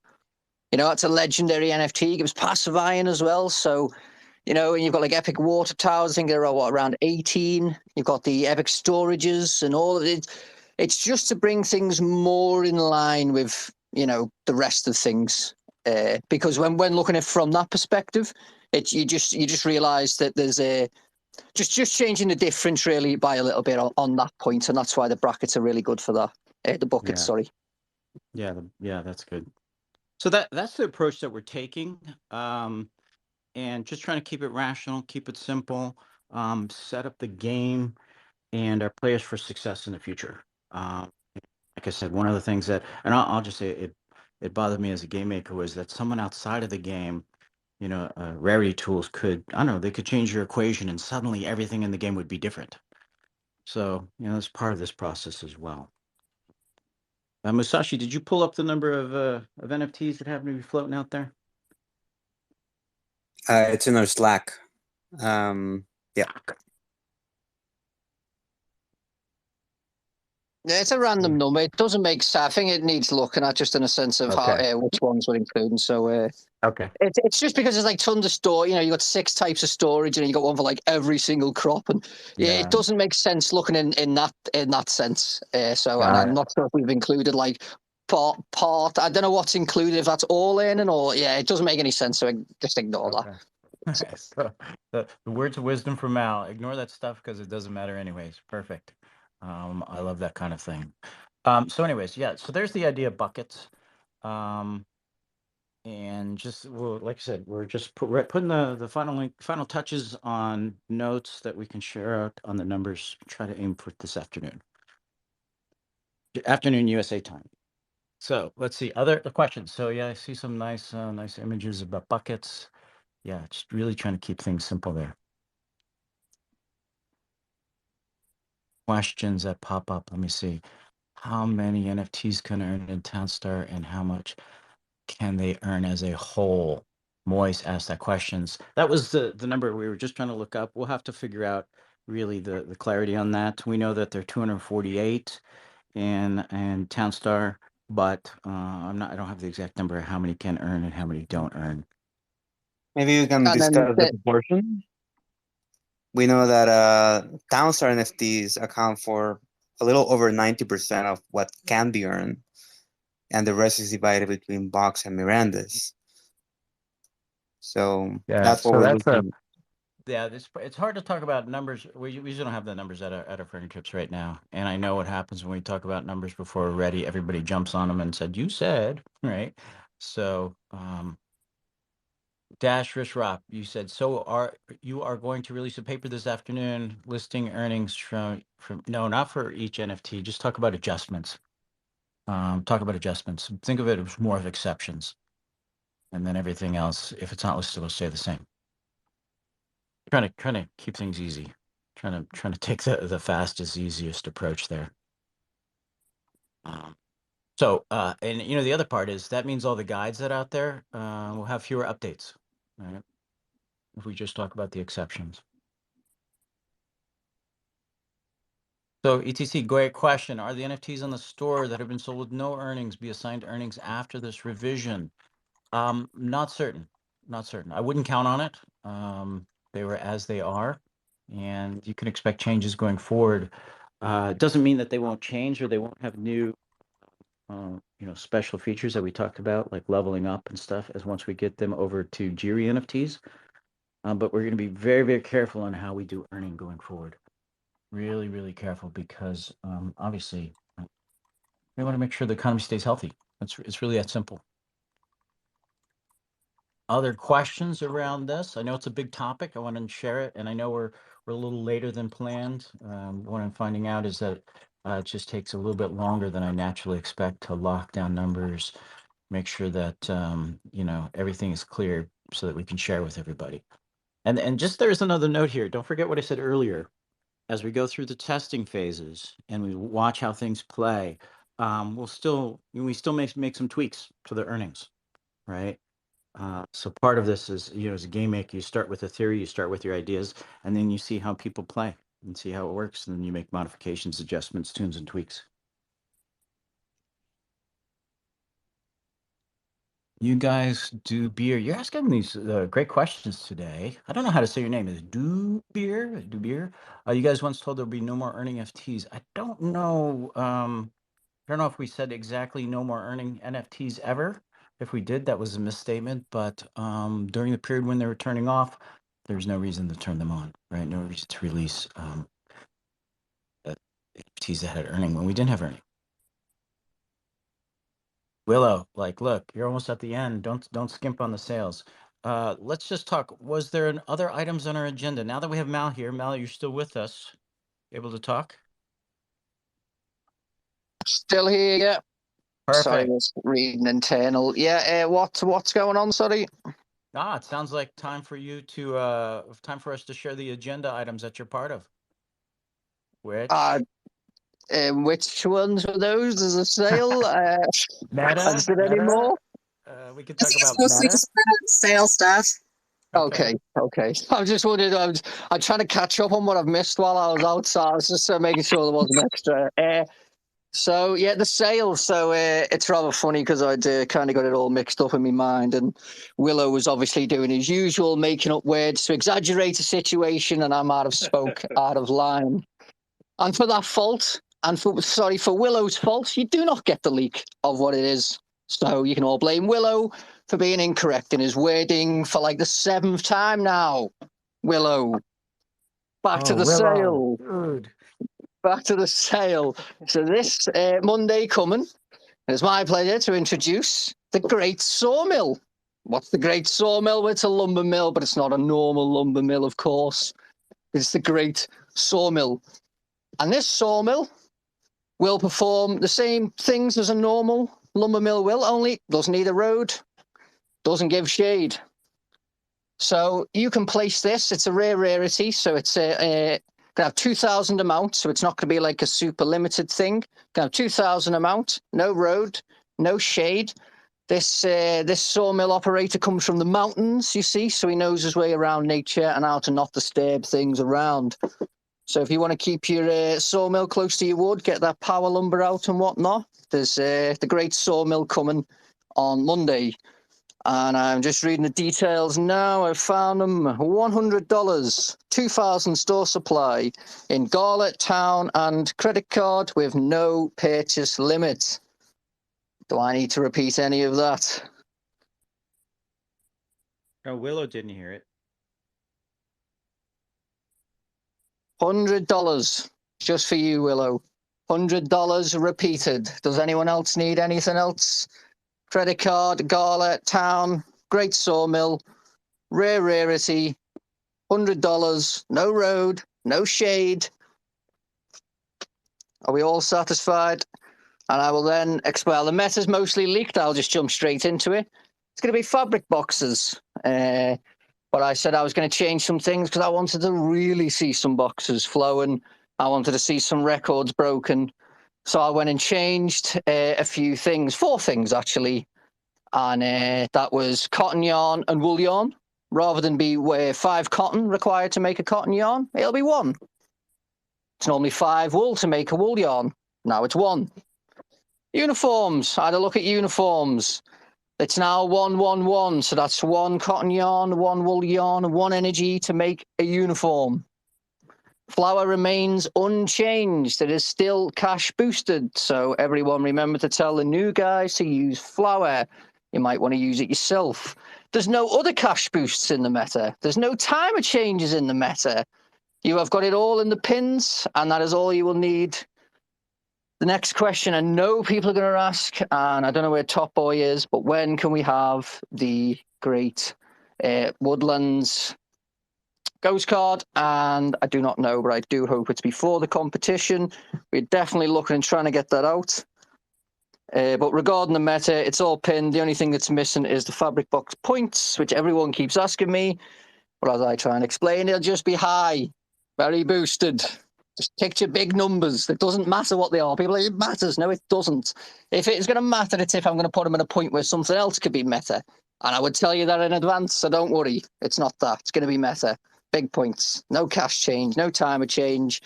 It's a legendary NFT. It gives passive iron as well. So, and you've got like epic water towers. I think they're around 18. You've got the epic storages and all of it. It's just to bring things more in line with, the rest of things. Because when looking at it from that perspective, you just realize that there's just changing the difference really by a little bit on that point, and that's why the brackets are really good for that. The buckets, Yeah. sorry. Yeah, that's good. So that's the approach that we're taking. And just trying to keep it rational, keep it simple, set up the game and our players for success in the future. Like I said, one of the things that, and I'll just say it bothered me as a game maker was that someone outside of the game, rarity tools could, I don't know, they could change your equation and suddenly everything in the game would be different. So, it's part of this process as well. Musashi, did you pull up the number of NFTs that happen to be floating out there? It's in our Slack. Yeah. Yeah, it's a random number. It doesn't make sense. I think it needs looking at just in a sense of how Okay. which ones we're including. So Okay. it's just because there's like tons of store. You got 6 types of storage, and you got one for like every single crop, and it Yeah. doesn't make sense looking in that sense. So, and Got I'm it. not sure if we've included like part. I don't know what's included, if that's all in or it doesn't make any sense. So just ignore that. Okay. So the words of wisdom from Mal: ignore that stuff because it doesn't matter anyways. Perfect. I love that kind of thing. So anyways, yeah. So there's the idea of buckets. And just well, like I said, we're just putting the final touches on notes that we can share out on the numbers. Try to aim for this afternoon USA time. So let's see other questions. So yeah, I see some nice images about buckets. Yeah, just really trying to keep things simple there. Questions that pop up. Let me see. How many NFTs can earn in Townstar, and how much can they earn as a whole? Moise asked that questions. That was the number we were just trying to look up. We'll have to figure out really the clarity on that. We know that they're 248 in Townstar, but I don't have the exact number of how many can earn and how many don't earn. Maybe we can And then discuss the proportion. We know that Townstar NFTs account for a little over 90% of what can be earned, and the rest is divided between Box and Miranda's. So Yeah, that's what so we're that's looking. it's hard to talk about numbers. We usually don't have the numbers at our fingertips right now. And I know what happens when we talk about numbers before we're ready. Everybody jumps on them and said, "You said," right? So, Dash Rishrop, you said, so you are going to release a paper this afternoon listing earnings from no, not for each NFT. Just talk about adjustments. Talk about adjustments. Think of it as more of exceptions, and then everything else, if it's not listed, will stay the same. Trying to keep things easy. Trying to take the fastest, easiest approach there. So and the other part is that means all the guides that are out there will have fewer updates, right? If we just talk about the exceptions. So ETC, great question. Are the NFTs on the store that have been sold with no earnings be assigned earnings after this revision? Not certain. Not certain. I wouldn't count on it. They were as they are, and you can expect changes going forward. It doesn't mean that they won't change or they won't have new, special features that we talked about, like leveling up and stuff, as once we get them over to Jiri NFTs. But we're going to be very, very careful on how we do earning going forward. Really, really careful because obviously we want to make sure the economy stays healthy. It's really that simple. Other questions around this? I know it's a big topic. I want to share it, and I know we're a little later than planned. What I'm finding out is that it just takes a little bit longer than I naturally expect to lock down numbers, make sure that everything is clear so that we can share with everybody. And just there's another note here. Don't forget what I said earlier. As we go through the testing phases and we watch how things play, we still make some tweaks to the earnings, right? So part of this is, as a game maker, you start with a theory, you start with your ideas, and then you see how people play and see how it works, and then you make modifications, adjustments, tunes, and tweaks. You guys do beer. You're asking these great questions today. I don't know how to say your name. Is do beer? Do beer? You guys once told there'll be no more earning FTs. I don't know. I don't know if we said exactly no more earning NFTs ever. If we did, that was a misstatement. But during the period when they were turning off, there's no reason to turn them on, right? No reason to release NFTs that had earning when we didn't have earning. Willow, look, you're almost at the end. Don't skimp on the sales. Let's just talk. Was there other items on our agenda? Now that we have Mal here, Mal, you're still with us, able to talk? Still here, yeah. Perfect. Sorry, I was reading internal. Yeah, what's going on? Sorry. It sounds like time for us to share the agenda items that you're part of. Which ones were those? There's a sale. Meta? Is there any more? We could I talk think it's about mostly Meta. just sale stuff. Okay. I'm just wondering. I'm trying to catch up on what I've missed while I was outside. I was just making sure there wasn't extra. So yeah, the sale. So it's rather funny because I'd kind of got it all mixed up in my mind, and Willow was obviously doing his usual, making up words to exaggerate a situation, and I might have spoke out of line. And for that fault, and for Willow's fault, you do not get the leak of what it is. So you can all blame Willow for being incorrect in his wording for like the 7th time now. Willow, back to the Willow. sale. Dude. Back to the sale. So this Monday coming, it's my pleasure to introduce the Great Sawmill. What's the Great Sawmill? Well, it's a lumber mill, but it's not a normal lumber mill, of course. It's the Great Sawmill. And this sawmill will perform the same things as a normal lumber mill will, only doesn't need a road, doesn't give shade. So you can place this. It's a rare rarity, so it's going to have 2,000 amount, so it's not going to be like a super limited thing. Going to have 2,000 amount, no road, no shade. This sawmill operator comes from the mountains, you see, so he knows his way around nature and how to not disturb things around. So if you want to keep your sawmill close to your wood, get that power lumber out and whatnot, there's the Great Sawmill coming on Monday. And I'm just reading the details now. I found them. $100, 2,000 store supply in Gala town and credit card with no purchase limit. Do I need to repeat any of that? No, Willow didn't hear it. $100 just for you, Willow. $100 repeated. Does anyone else need anything else? Credit card, Gala, town, Great Sawmill, rare rarity, $100, no road, no shade. Are we all satisfied? And I will then explain. The meta's mostly leaked. I'll just jump straight into it. It's going to be fabric boxes. But I said I was going to change some things because I wanted to really see some boxes flowing. I wanted to see some records broken. So I went and changed a few things, 4 things actually. And that was cotton yarn and wool yarn. Rather than be 5 cotton required to make a cotton yarn, it'll be 1. It's normally 5 wool to make a wool yarn. Now it's 1. Uniforms. I had a look at uniforms. It's now 1, 1, 1. So that's 1 cotton yarn, 1 wool yarn, 1 energy to make a uniform. Flour remains unchanged. It is still cash boosted. So everyone remember to tell the new guys to use flour. You might want to use it yourself. There's no other cash boosts in the meta. There's no timer changes in the meta. You have got it all in the pins, and that is all you will need. The next question I know people are going to ask, and I don't know where Top Boy is, but when can we have the Great Woodlands Ghost card? And I do not know, but I do hope it's before the competition. We're definitely looking and trying to get that out. But regarding the meta, it's all pinned. The only thing that's missing is the fabric box points, which everyone keeps asking me. But as I try and explain, it'll just be high, very boosted. Just picture big numbers. It doesn't matter what they are. People are like, it matters. No, it doesn't. If it's going to matter, it's if I'm going to put them at a point where something else could be meta. And I would tell you that in advance, so don't worry. It's not that. It's going to be meta. Big points. No cash change, no timer change.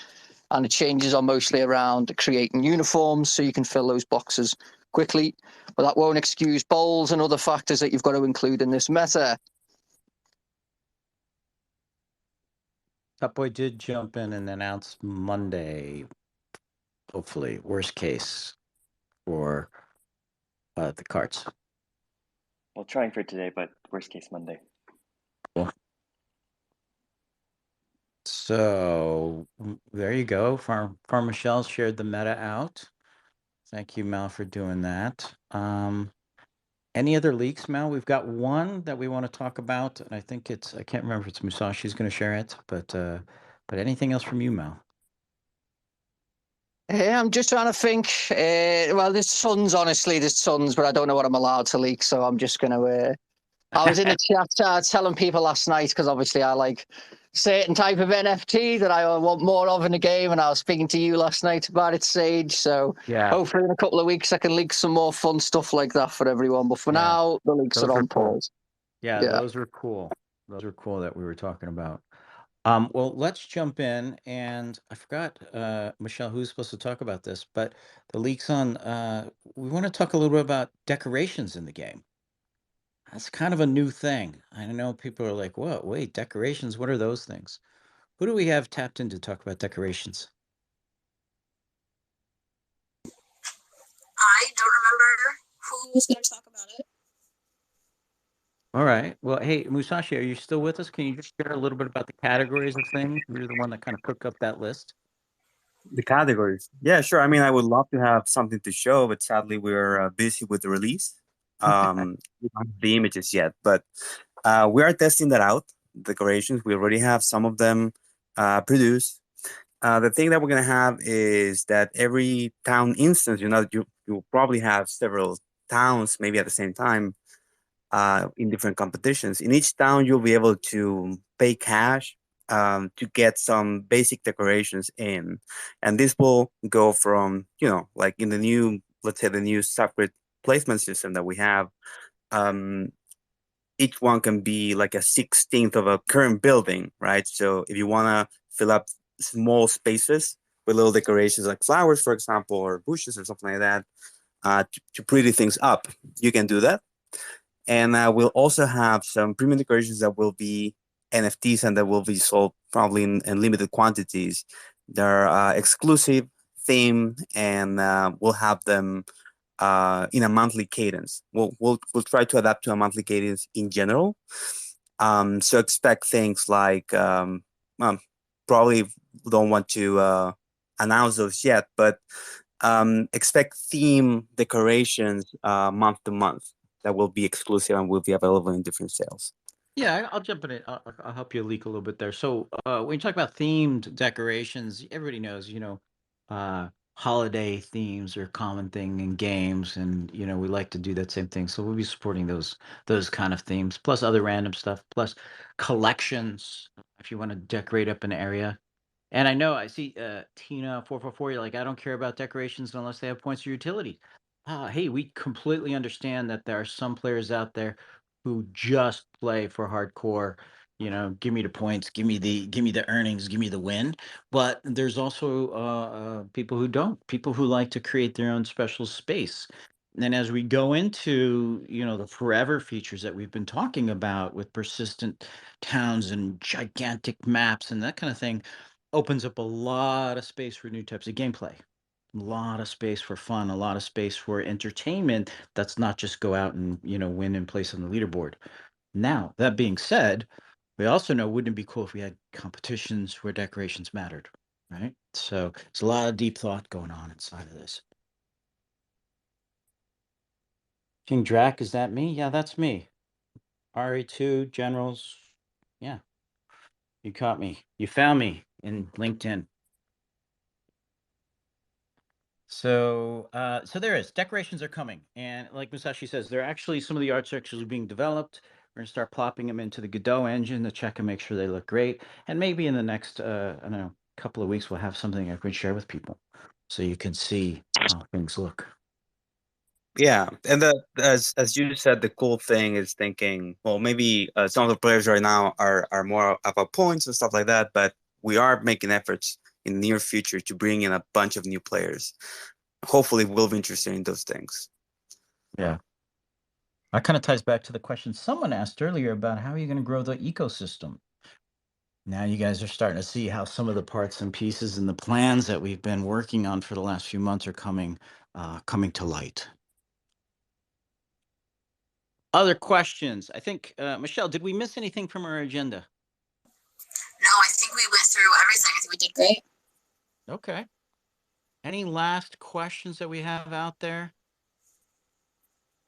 And the changes are mostly around creating uniforms so you can fill those boxes quickly. But that won't excuse bowls and other factors that you've got to include in this meta. Top Boy did jump in and announce Monday, hopefully, worst case for the carts. Well, trying for today, but worst case Monday. Cool. So there you go. Farm Michelle shared the meta out. Thank you, Mal, for doing that. Any other leaks, Mal? We've got one that we want to talk about, and I think I can't remember if it's Musashi's going to share it, but anything else from you, Mal? I'm just trying to think. Well, there's tons, but I don't know what I'm allowed to leak, so I'm just going to. I was in the chat telling people last night because obviously I like certain type of NFT that I want more of in the game, and I was speaking to you last night about it, Sage. So Yeah. hopefully in a couple of weeks I can leak some more fun stuff like that for everyone. But for now, the leaks are on pause. Yeah, those are cool. Those are cool that we were talking about. Well, let's jump in, and I forgot, Michelle, who's supposed to talk about this, but the leaks on. We want to talk a little bit about decorations in the game. That's kind of a new thing. I know people are like, "Whoa, wait, decorations? What are those things?" Who do we have tapped in to talk about decorations? I don't remember who was going to talk about it. All right. Well, hey, Musashi, are you still with us? Can you just share a little bit about the categories of things? You're the one that kind of cooked up that list. The categories. Yeah, sure. I mean, I would love to have something to show, but sadly, we're busy with the release. We don't have the images yet, but we are testing that out. Decorations. We already have some of them produced. The thing that we're gonna have is that every town instance, you probably have several towns maybe at the same time in different competitions. In each town, you'll be able to pay cash to get some basic decorations in, and this will go from like in the new, let's say the new separate placement system that we have. Um, each one can be like a 16th of a current building, right? So if you want to fill up small spaces with little decorations like flowers, for example, or bushes or something like that, to pretty things up, you can do that. And we'll also have some premium decorations that will be NFTs and that will be sold probably in limited quantities. They're exclusive theme, and we'll have them in a monthly cadence. We'll try to adapt to a monthly cadence in general. So expect things like probably don't want to announce those yet, but expect theme decorations month to month that will be exclusive and will be available in different sales. Yeah, I'll jump in it. I'll help you leak a little bit there. So, when you talk about themed decorations, everybody knows, holiday themes are a common thing in games, and we like to do that same thing. So we'll be supporting those kind of themes, plus other random stuff, plus collections. If you want to decorate up an area, and I know I see Tina 444. You're like, I don't care about decorations unless they have points for utility. Hey, we completely understand that there are some players out there who just play for hardcore. Give me the points, give me the earnings, give me the win. But there's also people who don't, people who like to create their own special space. And as we go into the forever features that we've been talking about with persistent towns and gigantic maps and that kind of thing, opens up a lot of space for new types of gameplay. A lot of space for fun, a lot of space for entertainment that's not just go out and, win and place on the leaderboard. Now, that being said, we also know wouldn't it be cool if we had competitions where decorations mattered, right? So there's a lot of deep thought going on inside of this. King Drac, is that me? Yeah, that's me. RE2, Generals. Yeah, you caught me. You found me in LinkedIn. So there is decorations are coming, and like Musashi says, they're actually some of the art sections are being developed. We're gonna start plopping them into the Godot engine to check and make sure they look great. And maybe in the next, I don't know, couple of weeks, we'll have something I can share with people, so you can see how things look. Yeah, and as you said, the cool thing is thinking, well, maybe some of the players right now are more about points and stuff like that, but we are making efforts in the near future to bring in a bunch of new players. Hopefully, we'll be interested in those things. Yeah, that kind of ties back to the question someone asked earlier about how are you going to grow the ecosystem. Now you guys are starting to see how some of the parts and pieces and the plans that we've been working on for the last few months are coming to light. Other questions? I think, Michelle, did we miss anything from our agenda? No, I think we went through everything. I think we did great. Okay. Any last questions that we have out there?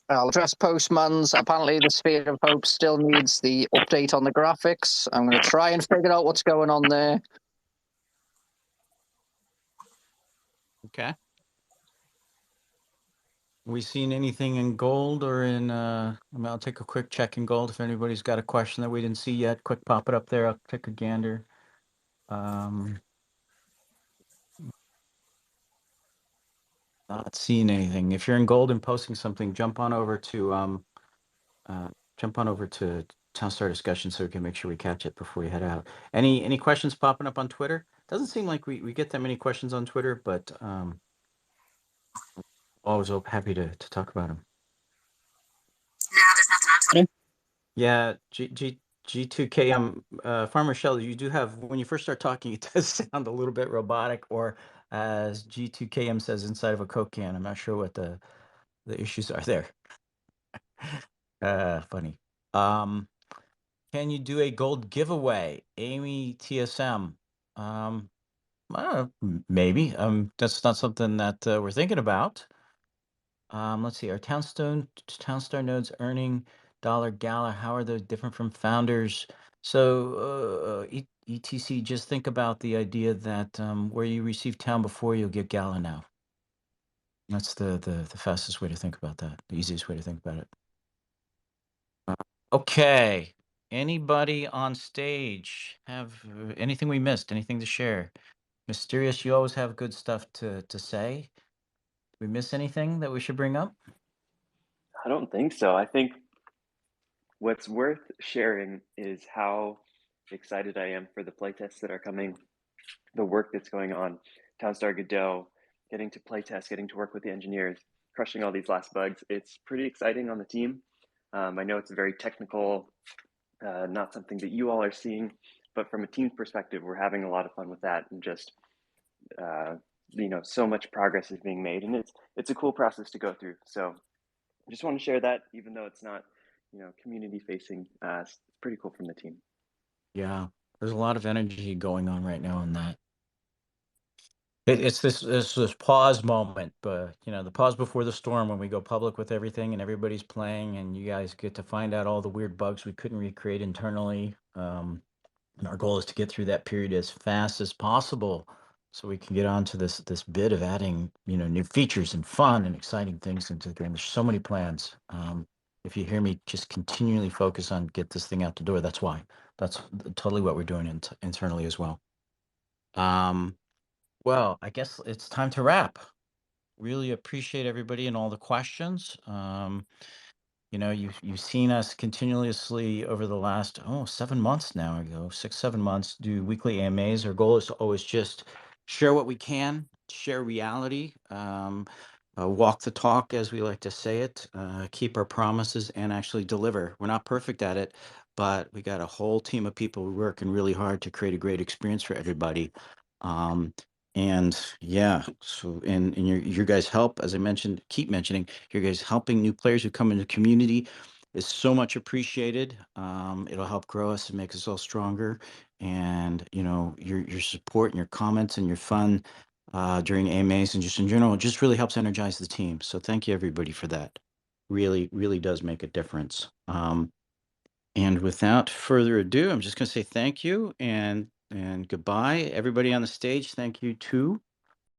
I'll address Postman's. Apparently, the Sphere of Hope still needs the update on the graphics. I'm going to try and figure out what's going on there. Okay. We seen anything in gold or in I'll take a quick check in gold if anybody's got a question that we didn't see yet. Quick pop it up there. I'll take a gander. Not seeing anything. If you're in gold and posting something, jump on over to Town Star discussion so we can make sure we catch it before we head out. Any questions popping up on Twitter? Doesn't seem like we get that many questions on Twitter, but always happy to talk about them. No, there's nothing on Twitter. Yeah, G2K. Farmer Shell, you do have, when you first start talking, it does sound a little bit robotic, or as G2KM says, inside of a Coke can. I'm not sure what the issues are there. Funny. Can you do a gold giveaway? Amy TSM. Maybe. That's not something that we're thinking about. Let's see. Are Townstar nodes earning dollar Gala? How are those different from founders? So ETC, just think about the idea that where you receive Town before, you'll get Gala now. That's the fastest way to think about that. The easiest way to think about it. Okay. Anybody on stage have anything we missed? Anything to share? Mysterious, you always have good stuff to say. Did we miss anything that we should bring up? I don't think so. I think what's worth sharing is how excited I am for the playtests that are coming, the work that's going on. Townstar Godot, getting to playtest, getting to work with the engineers, crushing all these last bugs. It's pretty exciting on the team. I know it's very technical, not something that you all are seeing, but from a team perspective, we're having a lot of fun with that, and just so much progress is being made, and it's a cool process to go through. So I just want to share that, even though it's not community facing. It's pretty cool from the team. Yeah, there's a lot of energy going on right now in that. It's this pause moment, but the pause before the storm, when we go public with everything and everybody's playing, and you guys get to find out all the weird bugs we couldn't recreate internally. And our goal is to get through that period as fast as possible, so we can get on to this bit of adding new features and fun and exciting things into the game. There's so many plans. If you hear me just continually focus on get this thing out the door, that's why. That's totally what we're doing internally as well. Well, I guess it's time to wrap. Really appreciate everybody and all the questions. You've seen us continuously over the last 7 months now ago, 6-7 months, do weekly AMAs. Our goal is to always just share what we can, share reality, walk the talk, as we like to say it, keep our promises, and actually deliver. We're not perfect at it, but we got a whole team of people working really hard to create a great experience for everybody. And yeah, so and your guys' help, as I mentioned, keep mentioning, your guys helping new players who come into the community is so much appreciated. It'll help grow us and make us all stronger. And your support and your comments and your fun during AMAs and just in general, just really helps energize the team. So thank you everybody for that. Really, really does make a difference. And without further ado, I'm just going to say thank you and goodbye, everybody on the stage. Thank you too.